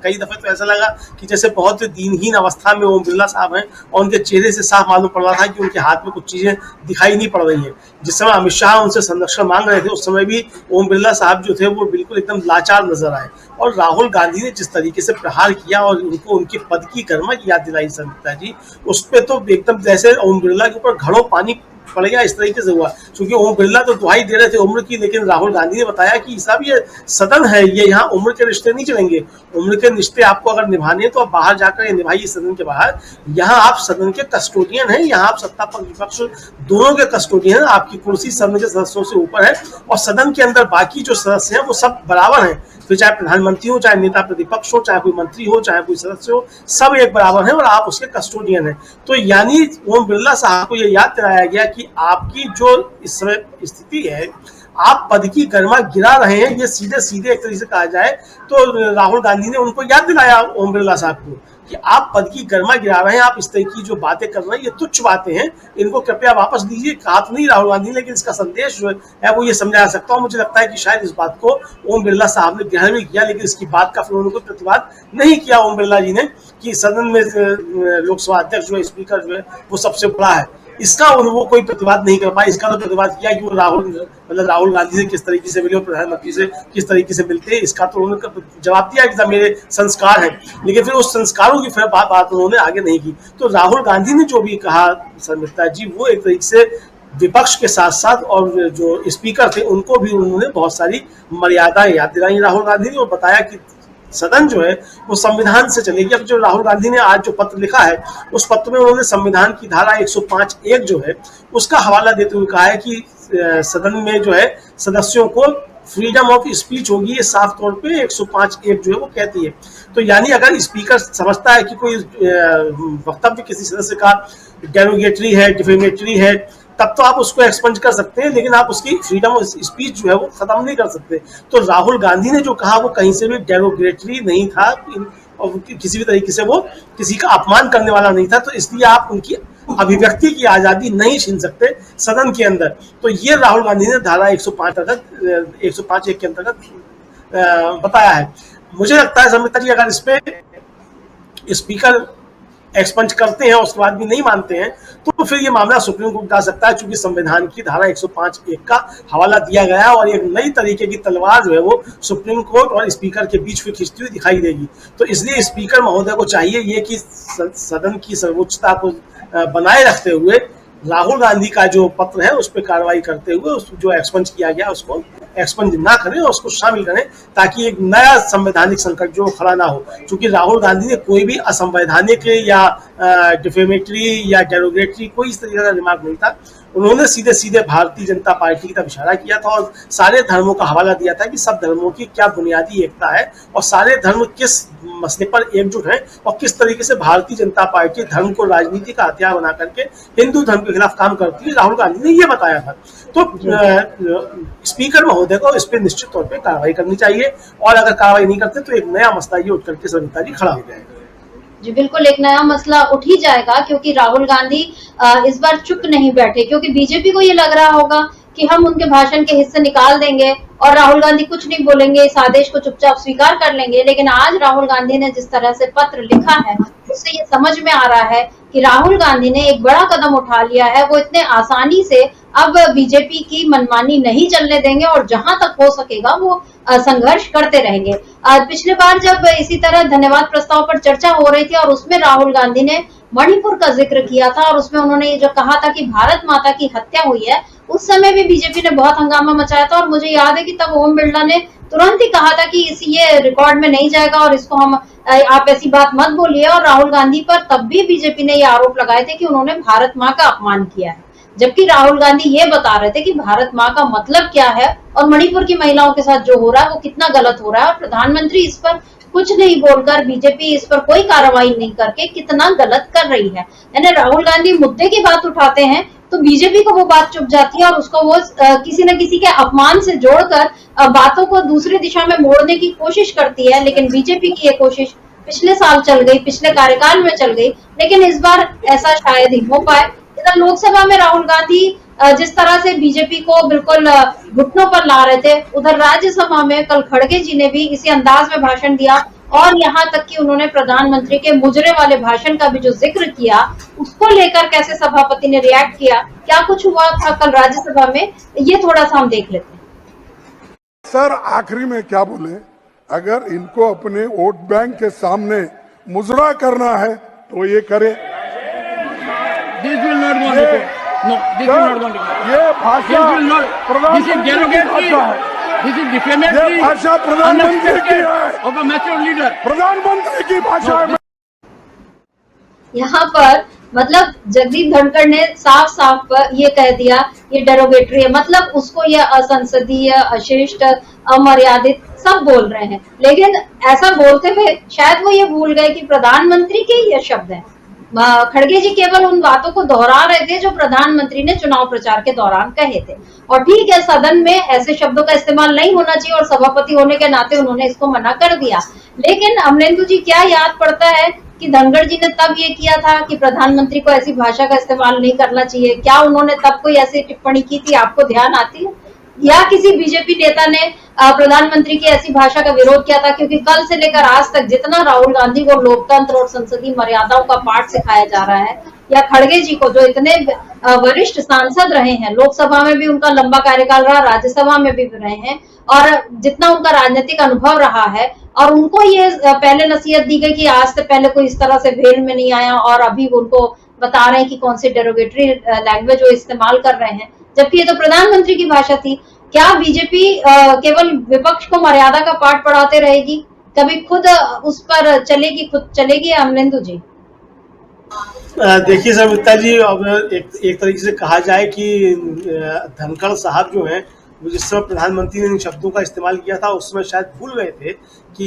कई दफे तो ऐसा लगा कि जैसे बहुत दीनहीन अवस्था में ओम बिरला साहब हैं और उनके चेहरे से साफ मालूम पड़ रहा था कि उनके हाथ में कुछ चीजें दिखाई नहीं पड़ रही है। जिस समय अमित शाह उनसे संरक्षण मांग रहे थे, उस समय भी ओम बिरला साहब जो थे वो बिल्कुल एकदम लाचार नजर आए। और राहुल गांधी ने जिस तरीके से प्रहार किया और उनको उनके पद की गरिमा की याद दिलाई सविता जी, उस पर तो एकदम जैसे ओम बिरला के ऊपर घड़ों पानी पड़ गया, इस तरीके से हुआ। क्योंकि ओम बिरला तो दुहाई दे रहे थे उम्र की, लेकिन राहुल गांधी ने बताया कि साहब ये सदन है, ये यहाँ उम्र के रिश्ते नहीं चलेंगे। उम्र के रिश्ते आपको अगर निभाने तो आप बाहर जाकर ये निभाइए सदन के बाहर। यहाँ आप सदन के कस्टोडियन हैं, यहाँ आप सत्ता पक्ष विपक्ष दोनों के कस्टोडियन हैं। आपकी कुर्सी सदन के सदस्यों से ऊपर है और सदन के अंदर बाकी जो सदस्य हैं वो सब बराबर हैं। फिर चाहे प्रधानमंत्री हो, चाहे नेता प्रतिपक्ष हो, चाहे कोई मंत्री हो, चाहे कोई सदस्य हो, सब एक बराबर हैं और आप उसके कस्टोडियन हैं। तो यानी ओम बिरला साहब को यह याद दिलाया गया कि आपकी जो इस समय स्थिति है, आप पद की गरिमा गिरा रहे हैं, ये सीधे सीधे एक तरीके से कहा जाए तो राहुल गांधी ने उनको याद दिलाया ओम बिरला साहब को कि आप पद की गरिमा गिरा रहे हैं, आप इस तरह की जो बातें कर रहे हैं ये तुच्छ बातें हैं, इनको कृपया वापस दीजिए। कहा तो नहीं राहुल गांधी, लेकिन इसका संदेश जो है वो ये समझा सकता हूँ। मुझे लगता है कि शायद इस बात को ओम बिरला साहब ने ग्रहण भी किया, लेकिन इसकी बात का फिर उन्होंने कोई प्रतिवाद नहीं किया ओम बिरला जी ने कि सदन में लोकसभा अध्यक्ष जो है, स्पीकर जो है वो सबसे बड़ा है, इसका वो कोई प्रतिवाद नहीं कर पाए। इसका तो प्रतिवाद किया कि वो राहुल गांधी से किस तरीके से मिले और प्रधानमंत्री से किस तरीके से मिलते हैं, इसका तो उन्होंने जवाब दिया कि मेरे संस्कार हैं, लेकिन फिर उस संस्कारों की फिर बात उन्होंने आगे नहीं की। तो राहुल गांधी ने जो भी कहा शर्मिष्ठा जी, वो एक तरीके से विपक्ष के साथ साथ और जो स्पीकर थे उनको भी उन्होंने बहुत सारी मर्यादाएं याद दिलाई राहुल गांधी ने, और बताया कि सदन जो है वो संविधान से चलेगी। अब जो राहुल गांधी ने आज जो पत्र लिखा है, उस पत्र में उन्होंने संविधान की धारा 105(1) जो है उसका हवाला देते हुए कहा है कि सदन में जो है सदस्यों को फ्रीडम ऑफ स्पीच होगी, ये साफ तौर पे 105(1) जो है वो कहती है। तो यानी अगर स्पीकर समझता है कि कोई वक्तव्य किसी सदस्य का डेरोगेटरी है, डिफेमेटरी है, तब तो आप उसको एक्सपंज कर सकते हैं, लेकिन आप उसकी फ्रीडम ऑफ स्पीच जो है वो खत्म नहीं कर सकते। तो राहुल गांधी ने जो कहा वो कहीं से भी डेरोगेटरी नहीं था और किसी भी तरीके से वो किसी का अपमान करने वाला नहीं था, तो इसलिए आप उनकी अभिव्यक्ति की आजादी नहीं छीन सकते सदन के अंदर। तो ये राहुल गांधी ने धारा 105(1) के अंतर्गत बताया है। मुझे लगता है शर्मिष्ठा जी, अगर इस पे स्पीकर एक्सपंज करते हैं और उसके बाद भी नहीं मानते हैं तो फिर ये मामला सुप्रीम कोर्ट जा सकता है, क्योंकि संविधान की धारा 105(1) का हवाला दिया गया है और एक नई तरीके की तलवार जो है वो सुप्रीम कोर्ट और स्पीकर के बीच में खिंचती हुई दिखाई देगी। तो इसलिए स्पीकर महोदय को चाहिए ये कि सदन की सर्वोच्चता को बनाए रखते हुए राहुल गांधी का जो पत्र है उस पर कार्रवाई करते हुए उस जो एक्सपंज किया गया उसको एक्सपंज ना करें और उसको शामिल करें, ताकि एक नया संवैधानिक संकट जो खड़ा ना हो। क्योंकि राहुल गांधी ने कोई भी असंवैधानिक या डिफेमेटरी या डेरोगेटरी कोई इस तरीके का रिमार्क नहीं था। उन्होंने सीधे सीधे भारतीय जनता पार्टी की तरफ इशारा किया था और सारे धर्मों का हवाला दिया था कि सब धर्मों की क्या बुनियादी एकता है और सारे धर्म किस मसले पर एकजुट हैं और किस तरीके से भारतीय जनता पार्टी धर्म को राजनीति का हथियार बना करके हिंदू धर्म के खिलाफ काम करती है। राहुल गांधी ने ये बताया था। तो स्पीकर महोदय को इस पर निश्चित तौर पर कार्रवाई करनी चाहिए, और अगर कार्रवाई नहीं करते तो एक नया मसला ये उठ करके शर्मिष्ठा जी खड़ा हो जाएगा। जी बिल्कुल, एक नया मसला उठ ही जाएगा, क्योंकि राहुल गांधी इस बार चुप नहीं बैठे, क्योंकि बीजेपी को ये लग रहा होगा कि हम उनके भाषण के हिस्से निकाल देंगे और राहुल गांधी कुछ नहीं बोलेंगे, इस आदेश को चुपचाप स्वीकार कर लेंगे। लेकिन आज राहुल गांधी ने जिस तरह से पत्र लिखा है उससे ये समझ में आ रहा है कि राहुल गांधी ने एक बड़ा कदम उठा लिया है। वो इतने आसानी से अब बीजेपी की मनमानी नहीं चलने देंगे और जहां तक हो सकेगा वो संघर्ष करते रहेंगे। पिछले बार जब इसी तरह धन्यवाद प्रस्ताव पर चर्चा हो रही थी और उसमें राहुल गांधी ने मणिपुर का जिक्र किया था और उसमें उन्होंने ये जो कहा था कि भारत माता की हत्या हुई है, उस समय भी बीजेपी ने बहुत हंगामा मचाया था। और मुझे याद है कि तब ओम बिरला ने तुरंत ही कहा था कि ये रिकॉर्ड में नहीं जाएगा और इसको हम आप ऐसी बात मत बोलिए। और राहुल गांधी पर तब भी बीजेपी ने ये आरोप लगाए थे कि उन्होंने भारत माँ का अपमान किया है, जबकि राहुल गांधी ये बता रहे थे कि भारत माँ का मतलब क्या है और मणिपुर की महिलाओं के साथ जो हो रहा है वो कितना गलत हो रहा है। और प्रधानमंत्री इस पर कुछ नहीं बोलकर, बीजेपी इस पर कोई कार्रवाई नहीं करके कितना गलत कर रही है। यानी राहुल गांधी मुद्दे की बात उठाते हैं तो बीजेपी को वो बात चुप जाती है और उसको वो किसी न किसी के अपमान से जोड़कर बातों को दूसरी दिशा में मोड़ने की कोशिश करती है। लेकिन बीजेपी की ये कोशिश पिछले साल चल गई, पिछले कार्यकाल में चल गई, लेकिन इस बार ऐसा शायद ही हो पाए। इधर लोकसभा में राहुल गांधी जिस तरह से बीजेपी को बिल्कुल घुटनों पर ला रहे थे, उधर राज्यसभा में कल खड़गे जी ने भी इसी अंदाज में भाषण दिया और यहाँ तक कि उन्होंने प्रधानमंत्री के मुजरे वाले भाषण का भी जो जिक्र किया, उसको लेकर कैसे सभापति ने रिएक्ट किया, क्या कुछ हुआ था कल राज्यसभा में, ये थोड़ा सा हम देख लेते हैं। सर आखिरी में क्या बोले, अगर इनको अपने वोट बैंक के सामने मुजरा करना है तो ये करे। This will not go on record. No, this will not go on record. ये भाषा This will not. This is derogatory. This is defamatory. ये भाषा प्रधानमंत्री की है, of a mature leader. प्रधानमंत्री की भाषा है। यहाँ पर मतलब जगदीप धनखड़ ने साफ साफ ये कह दिया ये डेरोगेटरी है, मतलब उसको ये असंसदीय, अशिष्ट, अमर्यादित सब बोल रहे हैं। लेकिन ऐसा बोलते हुए शायद वो ये भूल गए कि प्रधानमंत्री के ये शब्द हैं खड़गे जी केवल उन बातों को दोहरा रहे थे जो प्रधानमंत्री ने चुनाव प्रचार के दौरान कहे थे। और ठीक है, सदन में ऐसे शब्दों का इस्तेमाल नहीं होना चाहिए और सभापति होने के नाते उन्होंने इसको मना कर दिया। लेकिन अमलेंदु जी, क्या याद पड़ता है कि धनखड़ जी ने तब ये किया था कि प्रधानमंत्री को ऐसी भाषा का इस्तेमाल नहीं करना चाहिए? क्या उन्होंने तब कोई ऐसी टिप्पणी की थी, आपको ध्यान आती है? या किसी बीजेपी नेता ने प्रधानमंत्री की ऐसी भाषा का विरोध किया था? क्योंकि कल से लेकर आज तक जितना राहुल गांधी को लोकतंत्र और संसदीय मर्यादाओं का पाठ सिखाया जा रहा है, या खड़गे जी को जो इतने वरिष्ठ सांसद रहे हैं, लोकसभा में भी उनका लंबा कार्यकाल रहा, राज्यसभा में भी रहे हैं, और जितना उनका राजनीतिक अनुभव रहा है, और उनको ये पहले नसीहत दी गई कि आज से पहले कोई इस तरह से वेल में नहीं आया, और अभी उनको बता रहे हैं कि कौन सी डेरोगेटरी लैंग्वेज वो इस्तेमाल कर रहे हैं, जबकि ये तो प्रधानमंत्री की भाषा थी। क्या बीजेपी केवल विपक्ष को मर्यादा का पाठ पढ़ाते रहेगी? कभी खुद उस पर चलेगी अमलेंदु जी? देखिए सविता जी, अब एक तरीके से कहा जाए कि धनखड़ साहब जो हैं, वो जिस समय प्रधानमंत्री ने इन शब्दों का इस्तेमाल किया था उस समय शायद भूल गए थे कि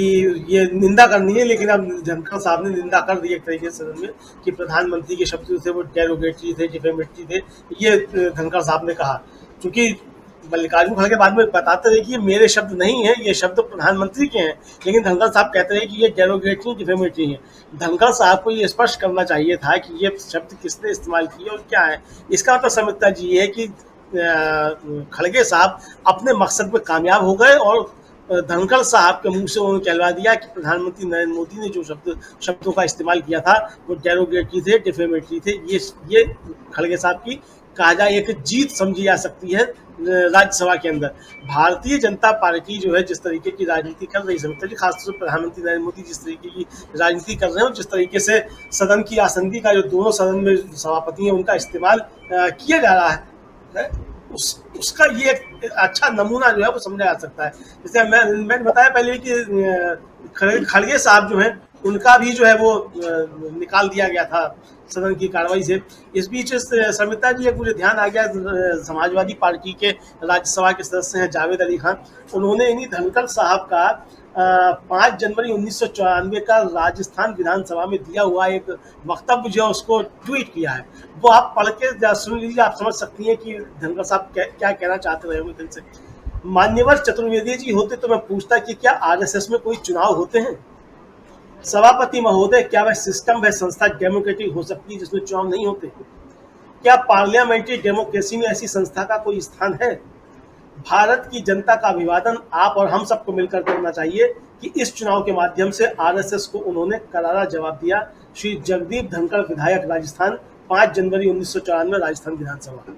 ये निंदा करनी है, लेकिन अब धनखड़ साहब ने निंदा कर दी एक तरीके से सदन में कि प्रधानमंत्री के शब्द थे वो डेरोगेटरी थे, डिफेमेटरी थे, ये धनखड़ साहब ने कहा। क्योंकि मल्लिकार्जुन खड़गे बाद में बताते रहे कि ये मेरे शब्द नहीं है, ये शब्द प्रधानमंत्री के हैं, लेकिन धनखड़ साहब कहते रहे कि ये डेरोगेटरी डिफेमेटरी है। धनखड़ साहब को ये स्पष्ट करना चाहिए था कि ये शब्द किसने इस्तेमाल किए और क्या है। इसका मतलब समिता जी ये है कि खड़गे साहब अपने मकसद में कामयाब हो गए और धनखड़ साहब के मुंह से उन्होंने कहलवा दिया कि प्रधानमंत्री नरेंद्र मोदी ने जो शब्दों का इस्तेमाल किया था वो डेरोगेटरी थे, डिफेमेटरी थे। ये खड़गे साहब की कहा जाए एक जीत समझी जा सकती है राज्यसभा के अंदर। भारतीय जनता पार्टी जो है जिस तरीके की राजनीति कर रही है, खासतौर से प्रधानमंत्री नरेंद्र मोदी जिस तरीके की राजनीति कर रहे हैं, जिस तरीके से सदन की आसंदी का जो दोनों सदन में सभापति हैं उनका इस्तेमाल किया जा रहा है, उसका ये एक अच्छा नमूना जो है वो समझा जा सकता है। जैसे मैंने बताया पहले कि खड़गे साहब जो हैं उनका भी जो है वो निकाल दिया गया था सदन की कार्रवाई से। इस बीच समिता जी एक मुझे ध्यान आ गया, समाजवादी पार्टी के राज्यसभा के सदस्य हैं जावेद अली खान, उन्होंने इन्हीं धनखड़ साहब का 5 जनवरी 1994 का राजस्थान विधानसभा में दिया हुआ एक वक्तव्य जो है उसको ट्वीट किया है। वो आप पढ़ के सुन लीजिए, आप समझ सकती हैं कि धनखड़ साहब क्या कहना चाहते रहे होंगे दिल से। मान्यवर चतुर्वेदी जी होते तो मैं पूछता कि क्या आरएसएस में कोई चुनाव होते हैं? सभापति महोदय, क्या वह सिस्टम वह संस्था डेमोक्रेटिक हो सकती है जिसमें चुनाव नहीं होते? क्या पार्लियामेंट्री डेमोक्रेसी में ऐसी संस्था का कोई स्थान है? भारत की जनता का अभिवादन आप और हम सबको मिलकर करना चाहिए कि इस चुनाव के माध्यम से आरएसएस को उन्होंने करारा जवाब दिया। श्री जगदीप धनखड़, विधायक, राजस्थान, 5 जनवरी 1994 राजस्थान विधानसभा।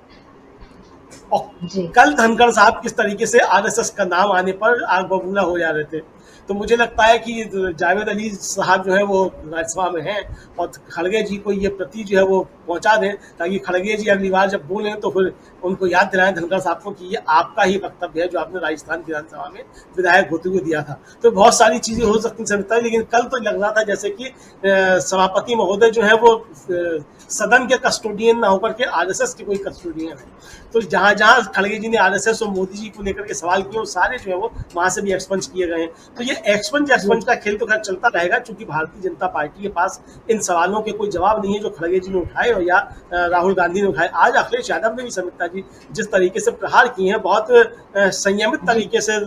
और कल धनखड़ साहब किस तरीके से आरएसएस का नाम आने पर आग बबूला हो जा रहे थे। तो मुझे लगता है कि जावेद अली साहब जो है वो राज्यसभा में हैं और खड़गे जी को ये प्रति जो है वो पहुंचा दें, ताकि खड़गे जी अगली बार जब बोलें तो फिर उनको याद दिलाएं धनखड़ साहब को कि ये आपका ही वक्तव्य है जो आपने राजस्थान विधानसभा में विधायक होते हुए दिया था। तो बहुत सारी चीजें हो सकती हैं, लेकिन कल तो लग रहा था जैसे कि सभापति महोदय जो है वो सदन के कस्टोडियन ना होकर के आरएसएस के कोई कस्टोडियन है। तो जहां जहां खड़गे जी ने आरएसएस और मोदी जी को लेकर के सवाल किए, वो सारे जो है वो वहां से भी एक्सपंज किए गए हैं। तो ये एक्सपंज का खेल तो खैर चलता रहेगा, क्योंकि भारतीय जनता पार्टी के पास इन सवालों के कोई जवाब नहीं है जो खड़गे जी ने उठाए और या राहुल गांधी ने उठाए। आज अखिलेश यादव ने भी समिता जी जिस तरीके से प्रहार किए हैं, बहुत संयमित तरीके से,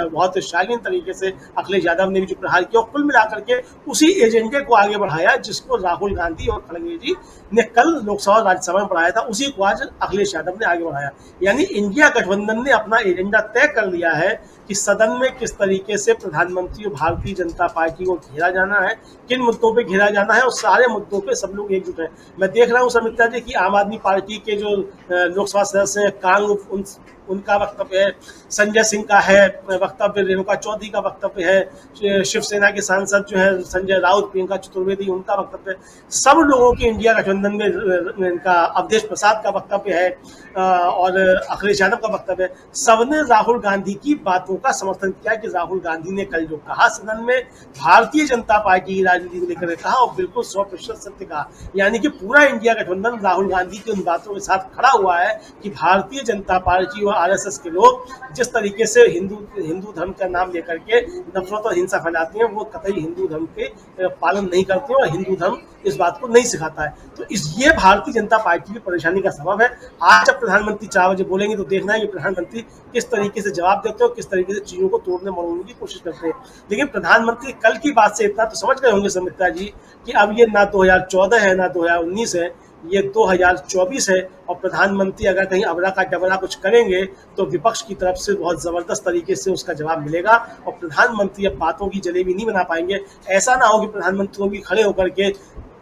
बहुत शालीन तरीके से अखिलेश यादव ने भी जो प्रहार किया, कुल मिलाकर के उसी एजेंडे को आगे बढ़ाया जिसको राहुल गांधी और खड़गे जी ने कल लोकसभा राज्यसभा में बढ़ाया था, उसी को आज अखिलेश यादव ने आगे बढ़ाया। यानी इंडिया गठबंधन ने अपना एजेंडा तय कर लिया है कि सदन में किस तरीके से प्रधानमंत्री और भारतीय जनता पार्टी को घेरा जाना है, किन मुद्दों पे घेरा जाना है, और सारे मुद्दों पे सब लोग एकजुट हैं। मैं देख रहा हूँ समिता जी की आम आदमी पार्टी के जो लोकसभा सदस्य हैं, कांग उनका वक्तव्य है, संजय सिंह का है वक्तव्य, रेणुका चौधरी का वक्तव्य है, शिवसेना के सांसद जो है संजय राउत, प्रियंका चतुर्वेदी, उनका वक्तव्य है, सब लोगों की इंडिया गठबंधन में इनका अवधेश प्रसाद का वक्तव्य है और अखिलेश यादव का वक्तव्य है। सबने राहुल गांधी की बातों का समर्थन किया कि राहुल गांधी ने कल जो कहा सदन में भारतीय जनता पार्टी की राजनीति को लेकर कहा, और बिल्कुल 100% सत्य कहा। यानी कि पूरा इंडिया गठबंधन राहुल गांधी की उन बातों के साथ खड़ा हुआ है कि भारतीय जनता पार्टी और आरएसएस के लोग जिस तरीके से हिंदू धर्म का नाम लेकर के नफरत और हिंसा फैलाते हैं, वो कतई हिंदू धर्म के पालन नहीं करते हैं और हिंदू धर्म इस बात को नहीं सिखाता है। तो ये भारतीय जनता पार्टी की परेशानी का सबब है। आज जब प्रधानमंत्री 4 बजे बोलेंगे तो देखना है कि प्रधानमंत्री किस तरीके से जवाब देते हैं और किस तरीके से चीजों को तोड़ने मरोड़ने की कोशिश करते हैं। लेकिन प्रधानमंत्री कल की बात से इतना तो समझ गए होंगे सुमित्रा जी कि अब ये ना 2014 है ना 2019 है, ये 2024 है। और प्रधानमंत्री अगर कहीं अबरा का डबरा कुछ करेंगे तो विपक्ष की तरफ से बहुत जबरदस्त तरीके से उसका जवाब मिलेगा और प्रधानमंत्री अब बातों की जलेबी नहीं बना पाएंगे। ऐसा ना हो कि प्रधानमंत्री को भी खड़े होकर के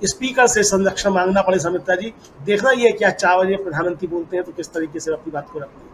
स्पीकर से संरक्षण मांगना पड़े। सुमित्रा जी, देखना ये क्या 4 बजे प्रधानमंत्री बोलते हैं तो किस तरीके से अपनी बात को रखते हैं।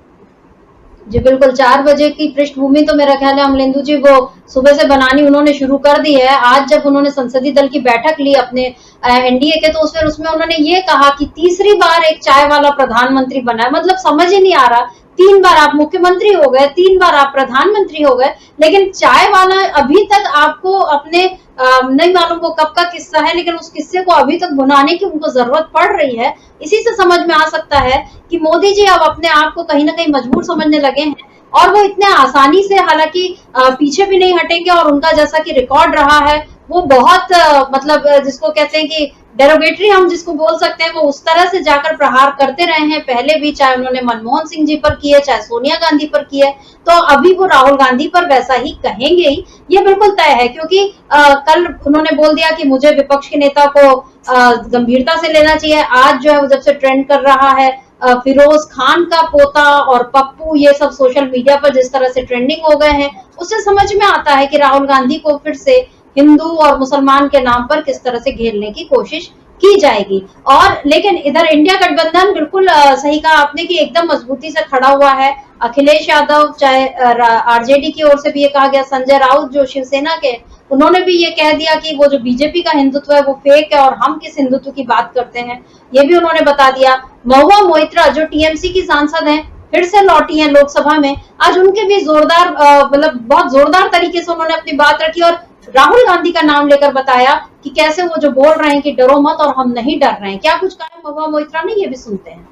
जी बिल्कुल, 4 बजे की पृष्ठभूमि तो मेरा ख्याल है अमलेंदु जी वो सुबह से बनानी उन्होंने शुरू कर दी है। आज जब उन्होंने संसदीय दल की बैठक ली अपने एनडीए के, तो उसमें उन्होंने ये कहा कि तीसरी बार एक चाय वाला प्रधानमंत्री बना है। मतलब समझ ही नहीं आ रहा, 3 बार आप मुख्यमंत्री हो गए, 3 बार आप प्रधानमंत्री हो गए, लेकिन चाय वाला अभी तक आपको अपने नहीं मालूम वो कब का किस्सा है, लेकिन उस किस्से को अभी तक भुनाने की उनको जरूरत पड़ रही है। इसी से समझ में आ सकता है कि मोदी जी अब अपने आप को कहीं ना कहीं मजबूर समझने लगे हैं और वो इतने आसानी से हालांकि पीछे भी नहीं हटेंगे और उनका जैसा कि रिकॉर्ड रहा है वो बहुत मतलब जिसको कहते हैं कि डेरोगेटरी हम जिसको बोल सकते हैं, वो उस तरह से जाकर प्रहार करते रहे हैं पहले भी, चाहे उन्होंने मनमोहन सिंह जी पर किए, चाहे सोनिया गांधी पर किए, तो अभी वो राहुल गांधी पर वैसा ही कहेंगे ही, ये बिल्कुल तय है। क्योंकि कल उन्होंने बोल दिया कि मुझे विपक्ष के नेता को गंभीरता से लेना चाहिए। आज जो है वो जब से ट्रेंड कर रहा है फिरोज खान का पोता और पप्पू, ये सब सोशल मीडिया पर जिस तरह से ट्रेंडिंग हो गए हैं, उससे समझ में आता है कि राहुल गांधी को फिर से हिंदू और मुसलमान के नाम पर किस तरह से घेरने की कोशिश की जाएगी। और लेकिन इधर इंडिया गठबंधन बिल्कुल सही कहा आपने कि एकदम मजबूती से खड़ा हुआ है। अखिलेश यादव, चाहे आरजेडी की ओर से भी ये कहा गया, संजय राउत जो शिवसेना के, उन्होंने भी ये कह दिया कि वो जो बीजेपी का हिंदुत्व है वो फेक है और हम किस हिंदुत्व की बात करते हैं, ये भी उन्होंने बता दिया। महुआ मोइत्रा जो टीएमसी की सांसद हैं, फिर से लौटी हैं लोकसभा में, आज उनके भी जोरदार मतलब बहुत जोरदार तरीके से उन्होंने अपनी बात रखी और राहुल गांधी का नाम लेकर बताया कि कैसे वो जो बोल रहे हैं कि डरो मत और हम नहीं डर रहे हैं। क्या कुछ कहा महुआ मोइत्रा ने, ये भी सुनते हैं।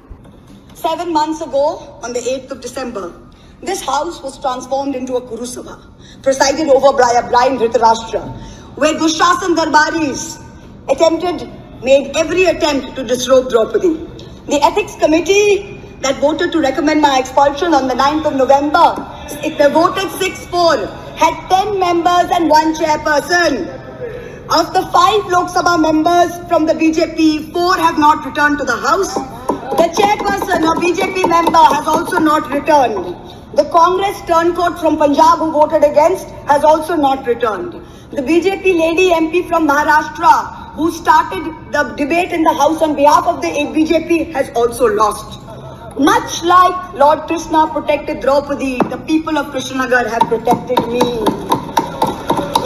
7 months ago, on the 8th of December, this house was transformed into a Kurusabha, presided over by a blind Dhritarashtra, where Dushasan Darbaris made every attempt to disrobe Draupadi. The ethics committee that voted to recommend my expulsion on the 9th of November, they voted 6-4, had 10 members and 1 chairperson. Of the 5 Lok Sabha members from the BJP, 4 have not returned to the house. The chairperson, a BJP member, has also not returned. The Congress turncoat from Punjab who voted against has also not returned. The BJP lady MP from Maharashtra who started the debate in the house on behalf of the BJP has also lost. Much like Lord Krishna protected Draupadi, the people of Krishnanagar have protected me.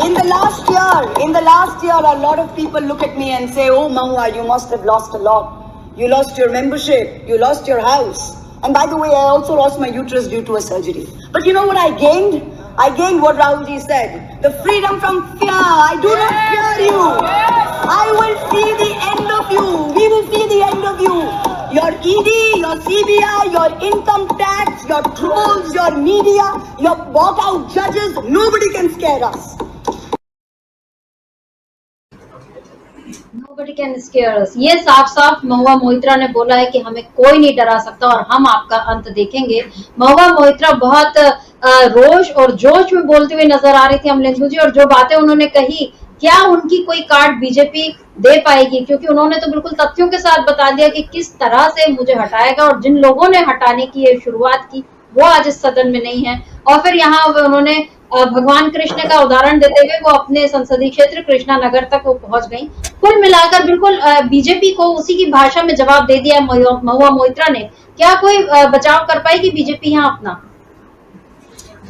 In the last year, a lot of people look at me and say, "Oh, Mahua, you must have lost a lot. You lost your membership, you lost your house. And by the way, I also lost my uterus due to a surgery." But you know what I gained? I gained what Rahulji said. The freedom from fear. I do not fear you. I will see the end of you. We will see the end of you. Your ED, your CBI, your income tax, your trolls, your media, your bought out judges, nobody can scare us. Nobody can scare us. ये साफ साफ महुआ मोइत्रा ने बोला है कि हमें कोई नहीं डरा सकता और हम आपका अंत देखेंगे। महुआ मोइत्रा बहुत रोष और जोश में बोलते हुए नजर आ रही थी अमलेंदु जी, और जो बातें उन्होंने कही, क्या उनकी कोई कार्ड बीजेपी दे पाएगी? क्योंकि उन्होंने तो बिल्कुल तथ्यों के साथ बता दिया कि किस तरह से मुझे हटाएगा, और जिन लोगों ने हटाने की ये शुरुआत की वो आज इस सदन में नहीं है। और फिर यहाँ उन्होंने भगवान कृष्ण का उदाहरण देते हुए वो अपने संसदीय क्षेत्र कृष्णा नगर तक वो पहुंच गई। कुल मिलाकर बिल्कुल बीजेपी को उसी की भाषा में जवाब दे दिया महुआ मोइत्रा ने। क्या कोई बचाव कर पाएगी बीजेपी यहाँ अपना?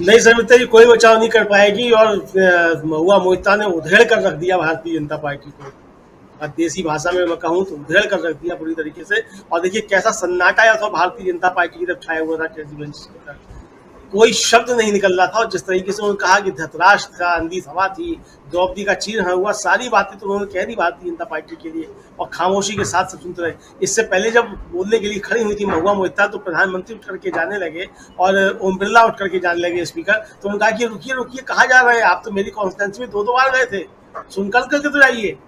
नहीं समिता जी, कोई बचाव नहीं कर पाएगी और महुआ मोइत्रा ने उधेड़ कर रख दिया भारतीय जनता पार्टी को। देसी भाषा में मैं कहूँ तो उधेड़ कर रख दिया पूरी तरीके से। और देखिए कैसा सन्नाटा है तो भारतीय जनता पार्टी की तरफ छाया हुआ था केजरीवाल जी के तरफ। कोई शब्द नहीं निकल रहा था। और जिस तरीके से उन्होंने कहा कि धृतराष्ट्र का अंधी सभा थी, द्रौपदी का चीर हुआ, सारी बातें तो उन्होंने कह दी भारतीय जनता पार्टी के लिए, और खामोशी के साथ सब सुनते रहे। इससे पहले जब बोलने के लिए खड़ी हुई थी महुआ मोहित्रा, तो प्रधानमंत्री उठ करके जाने लगे और ओम बिरला उठ करके जाने लगे स्पीकर। तो उन्होंने कहा कि रुकिए रुकिए, कहाँ जा रहे हैं आप, तो मेरी कॉन्फ्रेंस में 2 बार गए थे, सुनकर करके तो जाइए।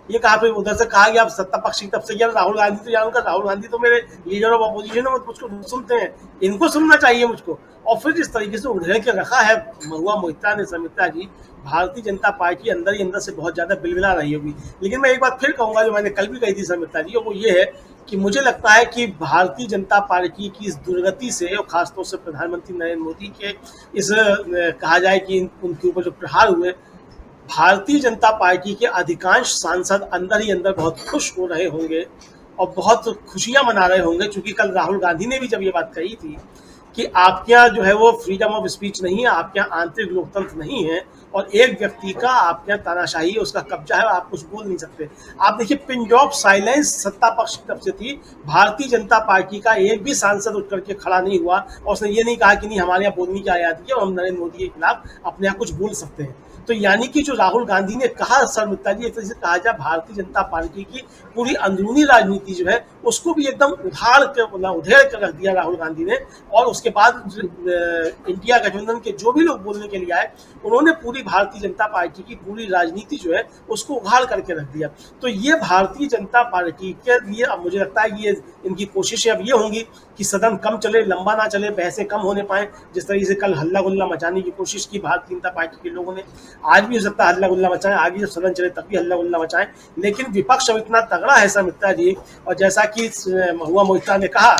ये कहा, फिर उधर से कहा कि आप सत्ता पक्ष की तरफ से किया, राहुल गांधी तो जानूंगा, राहुल गांधी तो मेरे लीडर ऑफ अपोजिशन है, मुझको सुनते हैं, इनको सुनना चाहिए मुझको। और फिर जिस तरीके से उधेड़ के रखा है महुआ मोहित्रा ने, सुमित्रा जी, भारतीय जनता पार्टी अंदर ही अंदर से बहुत ज्यादा बिलबिला रही होगी। लेकिन मैं एक बात फिर कहूंगा, जो मैंने कल भी कही थी सुमित्रा जी, और वो ये है कि मुझे लगता है कि भारतीय जनता पार्टी की इस दुर्गति से, और खासतौर से प्रधानमंत्री नरेंद्र मोदी के इस कहा जाए कि उनके ऊपर जो प्रहार हुए, भारतीय जनता पार्टी के अधिकांश सांसद अंदर ही अंदर बहुत खुश हो रहे होंगे और बहुत खुशियां मना रहे होंगे। क्योंकि कल राहुल गांधी ने भी जब ये बात कही थी कि आपके यहाँ जो है वो फ्रीडम ऑफ स्पीच नहीं है, आपके यहाँ आंतरिक लोकतंत्र नहीं है, और एक व्यक्ति का आपके यहाँ तानाशाही है, उसका कब्जा है, आप कुछ बोल नहीं सकते। आप देखिए, पिन ड्रॉप साइलेंस सत्ता पक्ष की तरफ से थी। भारतीय जनता पार्टी का एक भी सांसद उठ करके खड़ा नहीं हुआ और उसने ये नहीं कहा कि नहीं, हमारे यहाँ बोलने की आज़ादी है और हम नरेंद्र मोदी के खिलाफ अपने यहाँ कुछ बोल सकते हैं। तो यानी कि जो राहुल गांधी ने कहा, सुमित्रा जी, एक तरह से कहा जाए भारतीय जनता पार्टी की पूरी अंदरूनी राजनीति जो है उसको भी एकदम उधेड़ कर रख दिया राहुल गांधी ने। और उसके बाद इंडिया गठबंधन के जो भी लोग बोलने के लिए आए, उन्होंने पूरी भारतीय जनता पार्टी की पूरी राजनीति जो है उसको उघाड़ करके रख दिया। तो ये भारतीय जनता पार्टी के लिए अब मुझे लगता है ये इनकी कोशिशें अब ये होंगी कि सदन कम चले, लंबा ना चले, बहसें कम होने पाए। जिस तरीके से कल हल्ला गुल्ला मचाने की कोशिश की भारतीय जनता पार्टी के लोगों ने, आज भी हो सकता है हल्ला गुल्ला मचाएं, आगे जब सदन चले तब भी हल्ला गुल्ला मचाएं। लेकिन विपक्ष अब इतना तगड़ा है सुमित्रा जी, और जैसा कि महुआ मोहित्रा ने कहा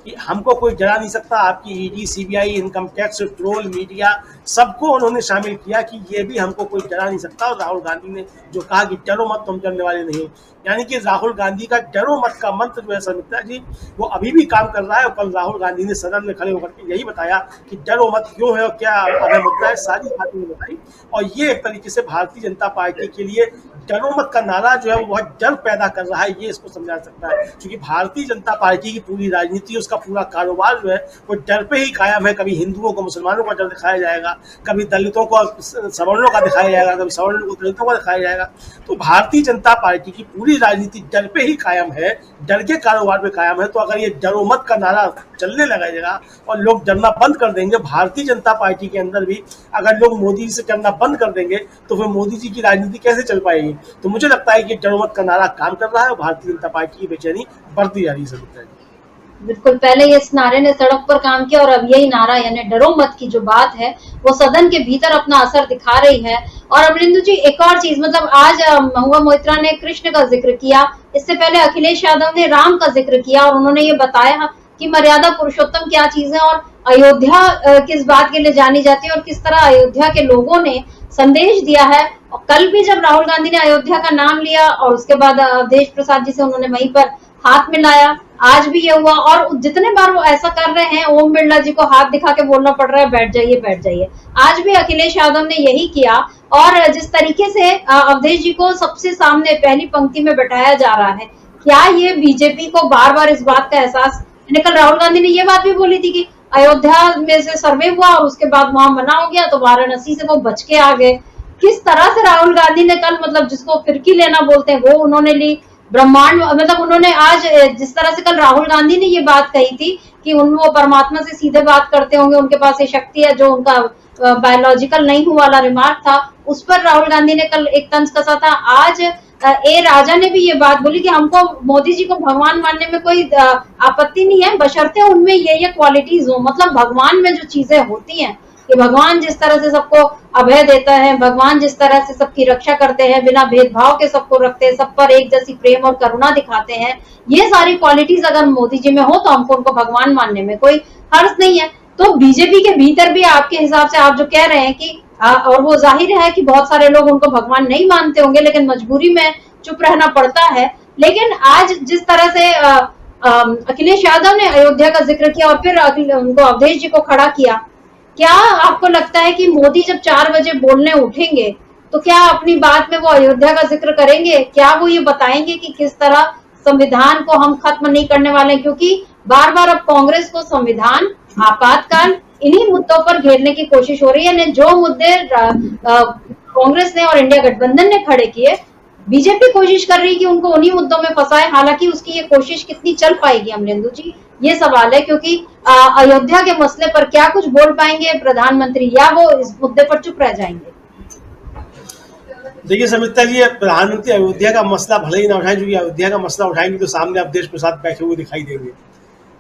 कि हमको कोई डरा नहीं सकता, आपकी ED, CBI, income tax, troll, media, सबको उन्होंने शामिल किया कि ये भी हमको कोई डरा नहीं सकता। और राहुल गांधी ने जो कहा कि डरो मत, तुम डरने वाले नहीं, यानी कि राहुल गांधी का डरो मत का मंत्र जो है सुमित्रा जी, वो अभी भी काम कर रहा है। और कल राहुल गांधी ने सदन में खड़े होकर के यही बताया कि डरो मत क्यों है और क्या अहम मुद्दा है, सारी बातें बताई। और ये एक तरीके से भारतीय जनता पार्टी के लिए डरो मत का नारा जो है वो बहुत डर पैदा कर रहा है, ये इसको समझा सकता है। क्योंकि भारतीय जनता पार्टी की पूरी राजनीति, उसका पूरा कारोबार जो है वो डर पे ही कायम है। कभी हिंदुओं को मुसलमानों का डर दिखाया जाएगा, कभी दलितों को सवर्णों का दिखाया जाएगा, कभी सवर्णों को दलितों का दिखाया जाएगा। तो भारतीय जनता पार्टी की पूरी राजनीति डर पे ही कायम है, डर के कारोबार पे कायम है। तो अगर ये डरो मत का नारा चलने लगेगा और लोग डरना बंद कर देंगे, भारतीय जनता पार्टी के अंदर भी अगर लोग मोदी जी से डरना बंद कर देंगे, तो फिर मोदी जी की राजनीति कैसे चल पाएगी। तो मुझे लगता है कि डरो मत का नारा काम कर रहा है और भारतीय जनता पार्टी की बेचैनी बढ़ती जा रही है। बिल्कुल, पहले ये इस नारे ने सड़क पर काम किया और अब यही नारा यानी डरो मत की जो बात है वो सदन के भीतर अपना असर दिखा रही है। और अमरिंदु जी, एक और चीज, मतलब आज महुआ मोहित्रा ने कृष्ण का जिक्र किया, इससे पहले अखिलेश यादव ने राम का जिक्र किया और उन्होंने ये बताया कि मर्यादा पुरुषोत्तम क्या चीज है और अयोध्या किस बात के लिए जानी जाती है और किस तरह अयोध्या के लोगों ने संदेश दिया है। और कल भी जब राहुल गांधी ने अयोध्या का नाम लिया और उसके बाद अवधेश प्रसाद जी से उन्होंने वहीं पर हाथ मिलाया, आज भी ये हुआ। और जितने बार वो ऐसा कर रहे हैं, ओम बिरला जी को हाथ दिखा के बोलना पड़ रहा है बैठ जाइए बैठ जाइए, आज भी अखिलेश यादव ने यही किया। और जिस तरीके से अवधेश जी को सबसे सामने पहली पंक्ति में बैठाया जा रहा है, क्या ये बीजेपी को बार बार इस बात का एहसास, कल राहुल गांधी ने ये बात भी बोली थी कि अयोध्या में से सर्वे हुआ और उसके बाद वहां मना हो गया तो वाराणसी से वो बच के आ गए। किस तरह से राहुल गांधी ने कल, मतलब जिसको फिरकी लेना बोलते हैं वो उन्होंने ली, ब्रह्मांड, मतलब उन्होंने आज जिस तरह से कल राहुल गांधी ने ये बात कही थी कि वो परमात्मा से सीधे बात करते होंगे, उनके पास ये शक्ति है, जो उनका बायोलॉजिकल नहीं हुआ वाला रिमार्क था, उस पर राहुल गांधी ने कल एक तंज कसा था। आज ए राजा ने भी ये बात बोली कि हमको मोदी जी को भगवान मानने में कोई आपत्ति नहीं है, बशर्ते उनमें ये क्वालिटीज हो। मतलब भगवान में जो चीजें होती हैं कि भगवान जिस तरह से सबको अभय देता है, भगवान जिस तरह से सबकी रक्षा करते हैं, बिना भेदभाव के सबको रखते हैं, सब पर एक जैसी प्रेम और करुणा दिखाते हैं, ये सारी क्वालिटीज अगर मोदी जी में हो तो हमको उनको भगवान मानने में कोई हर्ष नहीं है। तो बीजेपी के भीतर भी आपके हिसाब से आप जो कह रहे हैं कि और वो जाहिर है कि बहुत सारे लोग उनको भगवान नहीं मानते होंगे, लेकिन मजबूरी में चुप रहना पड़ता है। लेकिन आज जिस तरह से अखिलेश यादव ने अयोध्या का जिक्र किया और फिर उनको अवधेश जी को खड़ा किया, क्या आपको लगता है कि मोदी जब 4 बजे बोलने उठेंगे तो क्या अपनी बात में वो अयोध्या का जिक्र करेंगे? क्या वो ये बताएंगे कि किस तरह संविधान को हम खत्म नहीं करने वाले? क्योंकि बार बार अब कांग्रेस को संविधान, आपातकाल, इन्हीं मुद्दों पर घेरने की कोशिश हो रही है। जो मुद्दे कांग्रेस ने और इंडिया गठबंधन ने खड़े किए, बीजेपी कोशिश कर रही है कि उनको उन्हीं मुद्दों में फंसाए। हालांकि उसकी ये कोशिश कितनी चल पाएगी अमलेंदु जी, ये सवाल है, क्योंकि अयोध्या के मसले पर क्या कुछ बोल पाएंगे प्रधानमंत्री, या वो इस मुद्दे पर चुप रह जाएंगे? देखिए समिता जी, प्रधानमंत्री अयोध्या का मसला भले ही ना उठाएं, क्योंकि अयोध्या का मसला उठाएंगे तो सामने अवधेश प्रसाद बैठे हुए दिखाई देंगे।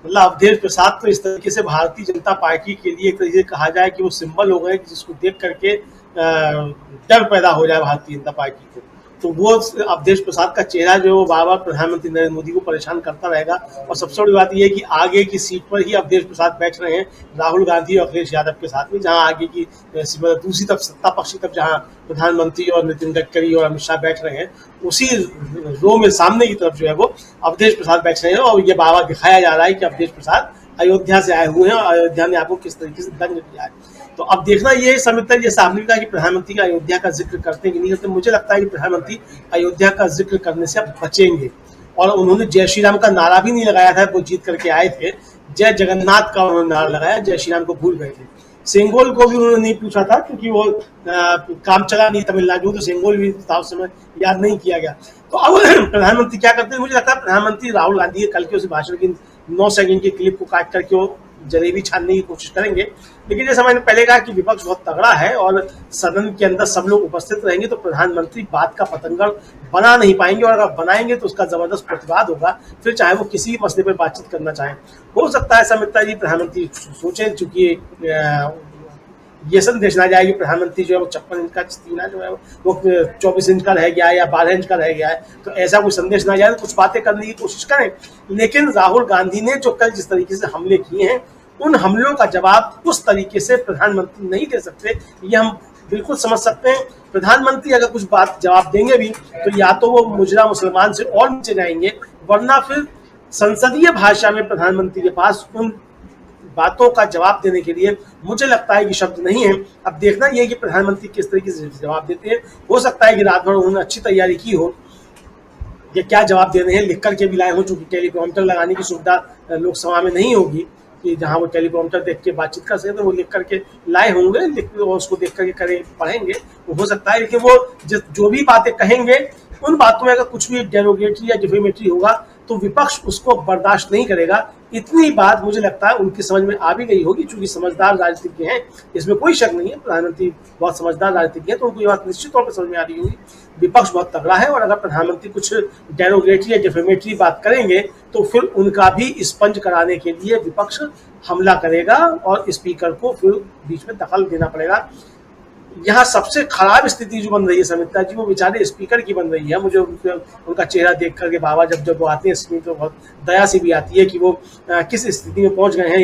मतलब अवधेश प्रसाद तो इस तरीके से भारतीय जनता पार्टी के लिए एक तरीके से कहा जाए कि वो सिंबल हो गए, जिसको देख करके डर पैदा हो जाए भारतीय जनता पार्टी को। तो वो अवधेश प्रसाद का चेहरा जो है वो बार बार प्रधानमंत्री नरेंद्र मोदी को परेशान करता रहेगा। और सबसे बड़ी बात यह है कि आगे की सीट पर ही अवधेश प्रसाद बैठ रहे हैं राहुल गांधी और अखिलेश यादव के साथ में, जहां आगे की दूसरी तरफ सत्ता पक्ष की तरफ जहां प्रधानमंत्री और नितिन गडकरी और अमित शाह बैठ रहे हैं, उसी रो में सामने की तरफ जो है वो अवधेश प्रसाद बैठ रहे हैं। और ये बार बार दिखाया जा रहा है कि अवधेश प्रसाद अयोध्या से आए हुए हैं और अयोध्या ने आपको किस तरीके से दंग किया है। तो अब देखना ये समिता, जैसे आपने कहा कि प्रधानमंत्री का अयोध्या का जिक्र करते हैं कि नहीं करते, मुझे लगता है कि प्रधानमंत्री अयोध्या का जिक्र करने से अब बचेंगे। और उन्होंने जय श्री राम का नारा भी नहीं लगाया था, वो जीत करके आए थे, जय जगन्नाथ का उन्होंने नारा लगाया, जय श्री राम को भूल गए थे। सेंगोल को भी उन्होंने नहीं पूछा था, क्योंकि वो काम चला नहीं तमिलनाडु, तो सेंगोल भी था उस समय, याद नहीं किया गया। तो अब प्रधानमंत्री क्या करते हैं, मुझे लगता है प्रधानमंत्री राहुल गांधी के कल के उस भाषण की 9 सेकंड की क्लिप को काट करके वो जलेबी छानने की कोशिश करेंगे। लेकिन जैसे मैंने पहले कहा कि विपक्ष बहुत तगड़ा है और सदन के अंदर सब लोग उपस्थित रहेंगे, तो प्रधानमंत्री बात का पतंगड़ बना नहीं पाएंगे। और अगर बनाएंगे तो उसका जबरदस्त प्रतिवाद होगा, फिर चाहे वो किसी भी मसले पर बातचीत करना चाहें। हो सकता है समिता जी प्रधानमंत्री सोचें, चूंकि ये संदेश ना जाए कि प्रधानमंत्री जो है वो 56 इंच का सीना जो है वो 24 इंच का रह गया है या 12 इंच का रह गया है, तो ऐसा कोई संदेश ना जाए, तो कुछ बातें करने की कोशिश करें। लेकिन राहुल गांधी ने जो कल जिस तरीके से हमले किए हैं, उन हमलों का जवाब उस तरीके से प्रधानमंत्री नहीं दे सकते, ये हम बिल्कुल समझ सकते हैं। प्रधानमंत्री अगर कुछ बात जवाब देंगे भी, तो या तो वो मुजरा मुसलमान से और नीचे जाएंगे, वरना फिर संसदीय भाषा में प्रधानमंत्री के पास उन बातों का जवाब देने के लिए मुझे लगता है कि शब्द नहीं है। अब देखना यह है कि प्रधानमंत्री किस तरीके से जवाब देते हैं। हो सकता है कि रात भर उन्होंने अच्छी तैयारी की हो, ये क्या जवाब देने हैं लिख करके भी लाए हो, चूंकि टेलीप्रॉम्प्टर लगाने की सुविधा लोकसभा में नहीं होगी कि जहां वो टेलीप्रॉम्प्टर देख के बातचीत कर सके, तो वो लिख करके लाए होंगे, उसको देख करके पढ़ेंगे, वो हो सकता है। लेकिन वो जो भी बातें कहेंगे, उन बातों में अगर कुछ भी डेरोगेटरी या डिफेमेटरी होगा तो विपक्ष उसको बर्दाश्त नहीं करेगा। इतनी बात मुझे लगता है उनकी समझ में आ भी गई होगी, चूंकि समझदार राजनीतिज्ञ हैं, इसमें कोई शक नहीं है। प्रधानमंत्री बहुत समझदार राजनीतिज्ञ हैं, तो उनको ये बात निश्चित तौर पर समझ में आ रही होगी। विपक्ष बहुत तगड़ा है, और अगर प्रधानमंत्री कुछ डेरोगेटरी या डिफेमेटरी बात करेंगे तो फिर उनका भी स्पंज कराने के लिए विपक्ष हमला करेगा और स्पीकर को फिर बीच में दखल देना पड़ेगा। यहाँ सबसे खराब स्थिति जो बन रही है समिता जी, वो बेचारे स्पीकर की बन रही है। मुझे उनका चेहरा देख करके बाबा जब वो आते हैं स्क्रीन, तो बहुत दया सी भी आती है कि वो किस स्थिति में पहुंच गए हैं।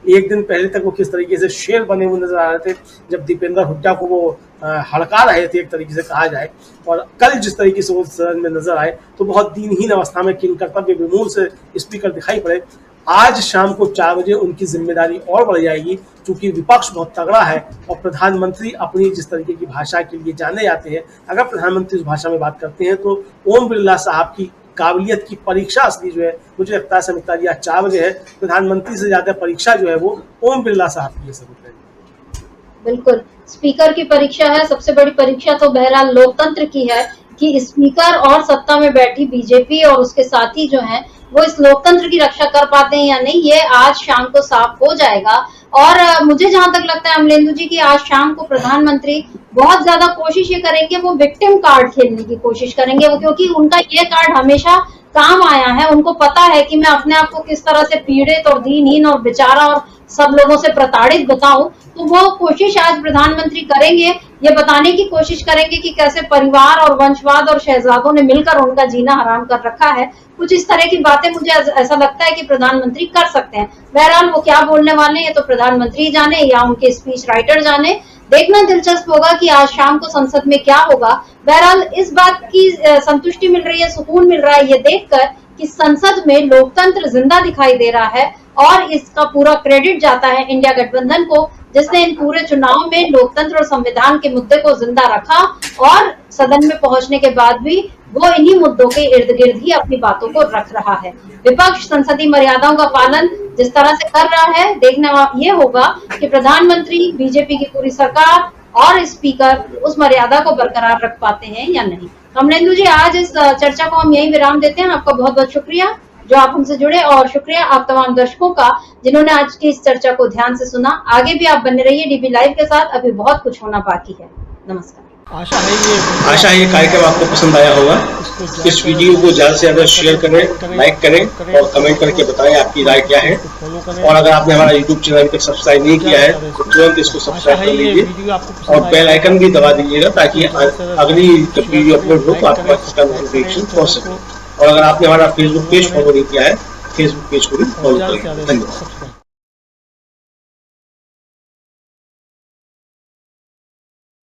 एक दिन पहले तक वो किस तरीके से शेर बने हुए नजर आ रहे थे, जब दीपेंद्र हुड्डा को वो हड़का रहे थे, एक तरीके से कहा जाए। और कल जिस तरीके से वो सदन में नजर आए, तो बहुत दीनहीन अवस्था में, किन कर्तव्य विमूढ़ से स्पीकर दिखाई पड़े। आज शाम को 4 बजे उनकी जिम्मेदारी और बढ़ जाएगी, क्योंकि विपक्ष बहुत तगड़ा है और प्रधानमंत्री अपनी जिस तरीके की भाषा के लिए जाने जाते हैं, अगर प्रधानमंत्री उस भाषा में बात करते हैं तो ओम बिरला साहब की काबिलियत की परीक्षा असली जो है, मुझे लगता है समिता जी आज 4 बजे है। प्रधानमंत्री से ज्यादा परीक्षा जो है वो ओम बिरला साहब की है समिता जी। बिल्कुल, स्पीकर की परीक्षा है। सबसे बड़ी परीक्षा तो बहरहाल लोकतंत्र की है कि स्पीकर और सत्ता में बैठी बीजेपी और उसके साथी जो हैं, वो इस लोकतंत्र की रक्षा कर पाते हैं या नहीं, ये आज शाम को साफ हो जाएगा। और मुझे जहां तक लगता है अमलेंदु जी की आज शाम को प्रधानमंत्री बहुत ज्यादा कोशिश ये करेंगे, वो विक्टिम कार्ड खेलने की कोशिश करेंगे, वो क्योंकि उनका ये कार्ड हमेशा काम आया है। उनको पता है कि मैं अपने आप को किस तरह से पीड़ित और दीनहीन और बेचारा और सब लोगों से प्रताड़ित बताऊं, तो वो कोशिश आज प्रधानमंत्री करेंगे, ये बताने की कोशिश करेंगे कि कैसे परिवार और वंशवाद और शहजादों ने मिलकर उनका जीना हराम कर रखा है। कुछ इस तरह की बातें मुझे ऐसा लगता है कि प्रधानमंत्री कर सकते हैं। बहरहाल वो क्या बोलने वाले हैं, ये तो प्रधानमंत्री जाने या उनके स्पीच राइटर जाने। देखना दिलचस्प होगा कि आज शाम को संसद में क्या होगा। बहरहाल इस बात की संतुष्टि मिल रही है, सुकून मिल रहा है ये देखकर कि संसद में लोकतंत्र जिंदा दिखाई दे रहा है, और इसका पूरा क्रेडिट जाता है इंडिया गठबंधन को, जिसने इन पूरे चुनाव में लोकतंत्र और संविधान के मुद्दे को जिंदा रखा और सदन में पहुंचने के बाद भी वो इन्हीं मुद्दों के इर्द गिर्द ही अपनी बातों को रख रहा है। विपक्ष संसदीय मर्यादाओं का पालन जिस तरह से कर रहा है, देखना ये होगा कि प्रधानमंत्री, बीजेपी की पूरी सरकार और स्पीकर उस मर्यादा को बरकरार रख पाते हैं या नहीं। कमलेंदु जी, आज इस चर्चा को हम यहीं विराम देते हैं। आपका बहुत बहुत शुक्रिया जो आप हमसे जुड़े, और शुक्रिया आप तमाम दर्शकों का जिन्होंने आज की इस चर्चा को ध्यान से सुना। आगे भी आप बने रहिए डीबी लाइव के साथ, अभी बहुत कुछ होना बाकी है। नमस्कार। आशा है ये कार्यक्रम आपको पसंद आया होगा। इस वीडियो को ज्यादा से ज्यादा शेयर करें, लाइक करें और कमेंट करके बताएं आपकी राय क्या है। और अगर आपने हमारा यूट्यूब चैनल अभी तक सब्सक्राइब नहीं किया है तो तुरंत इसको सब्सक्राइब कर लीजिए और बेल आइकन भी दबा दीजिएगा ताकि अगली जब वीडियो अपलोड हो तो आपके पास इसका नोटिफिकेशन पहुंच सके। और अगर आपने हमारा फेसबुक पेज फॉलो नहीं किया है, फेसबुक पेज को भी फॉलो करें। धन्यवाद।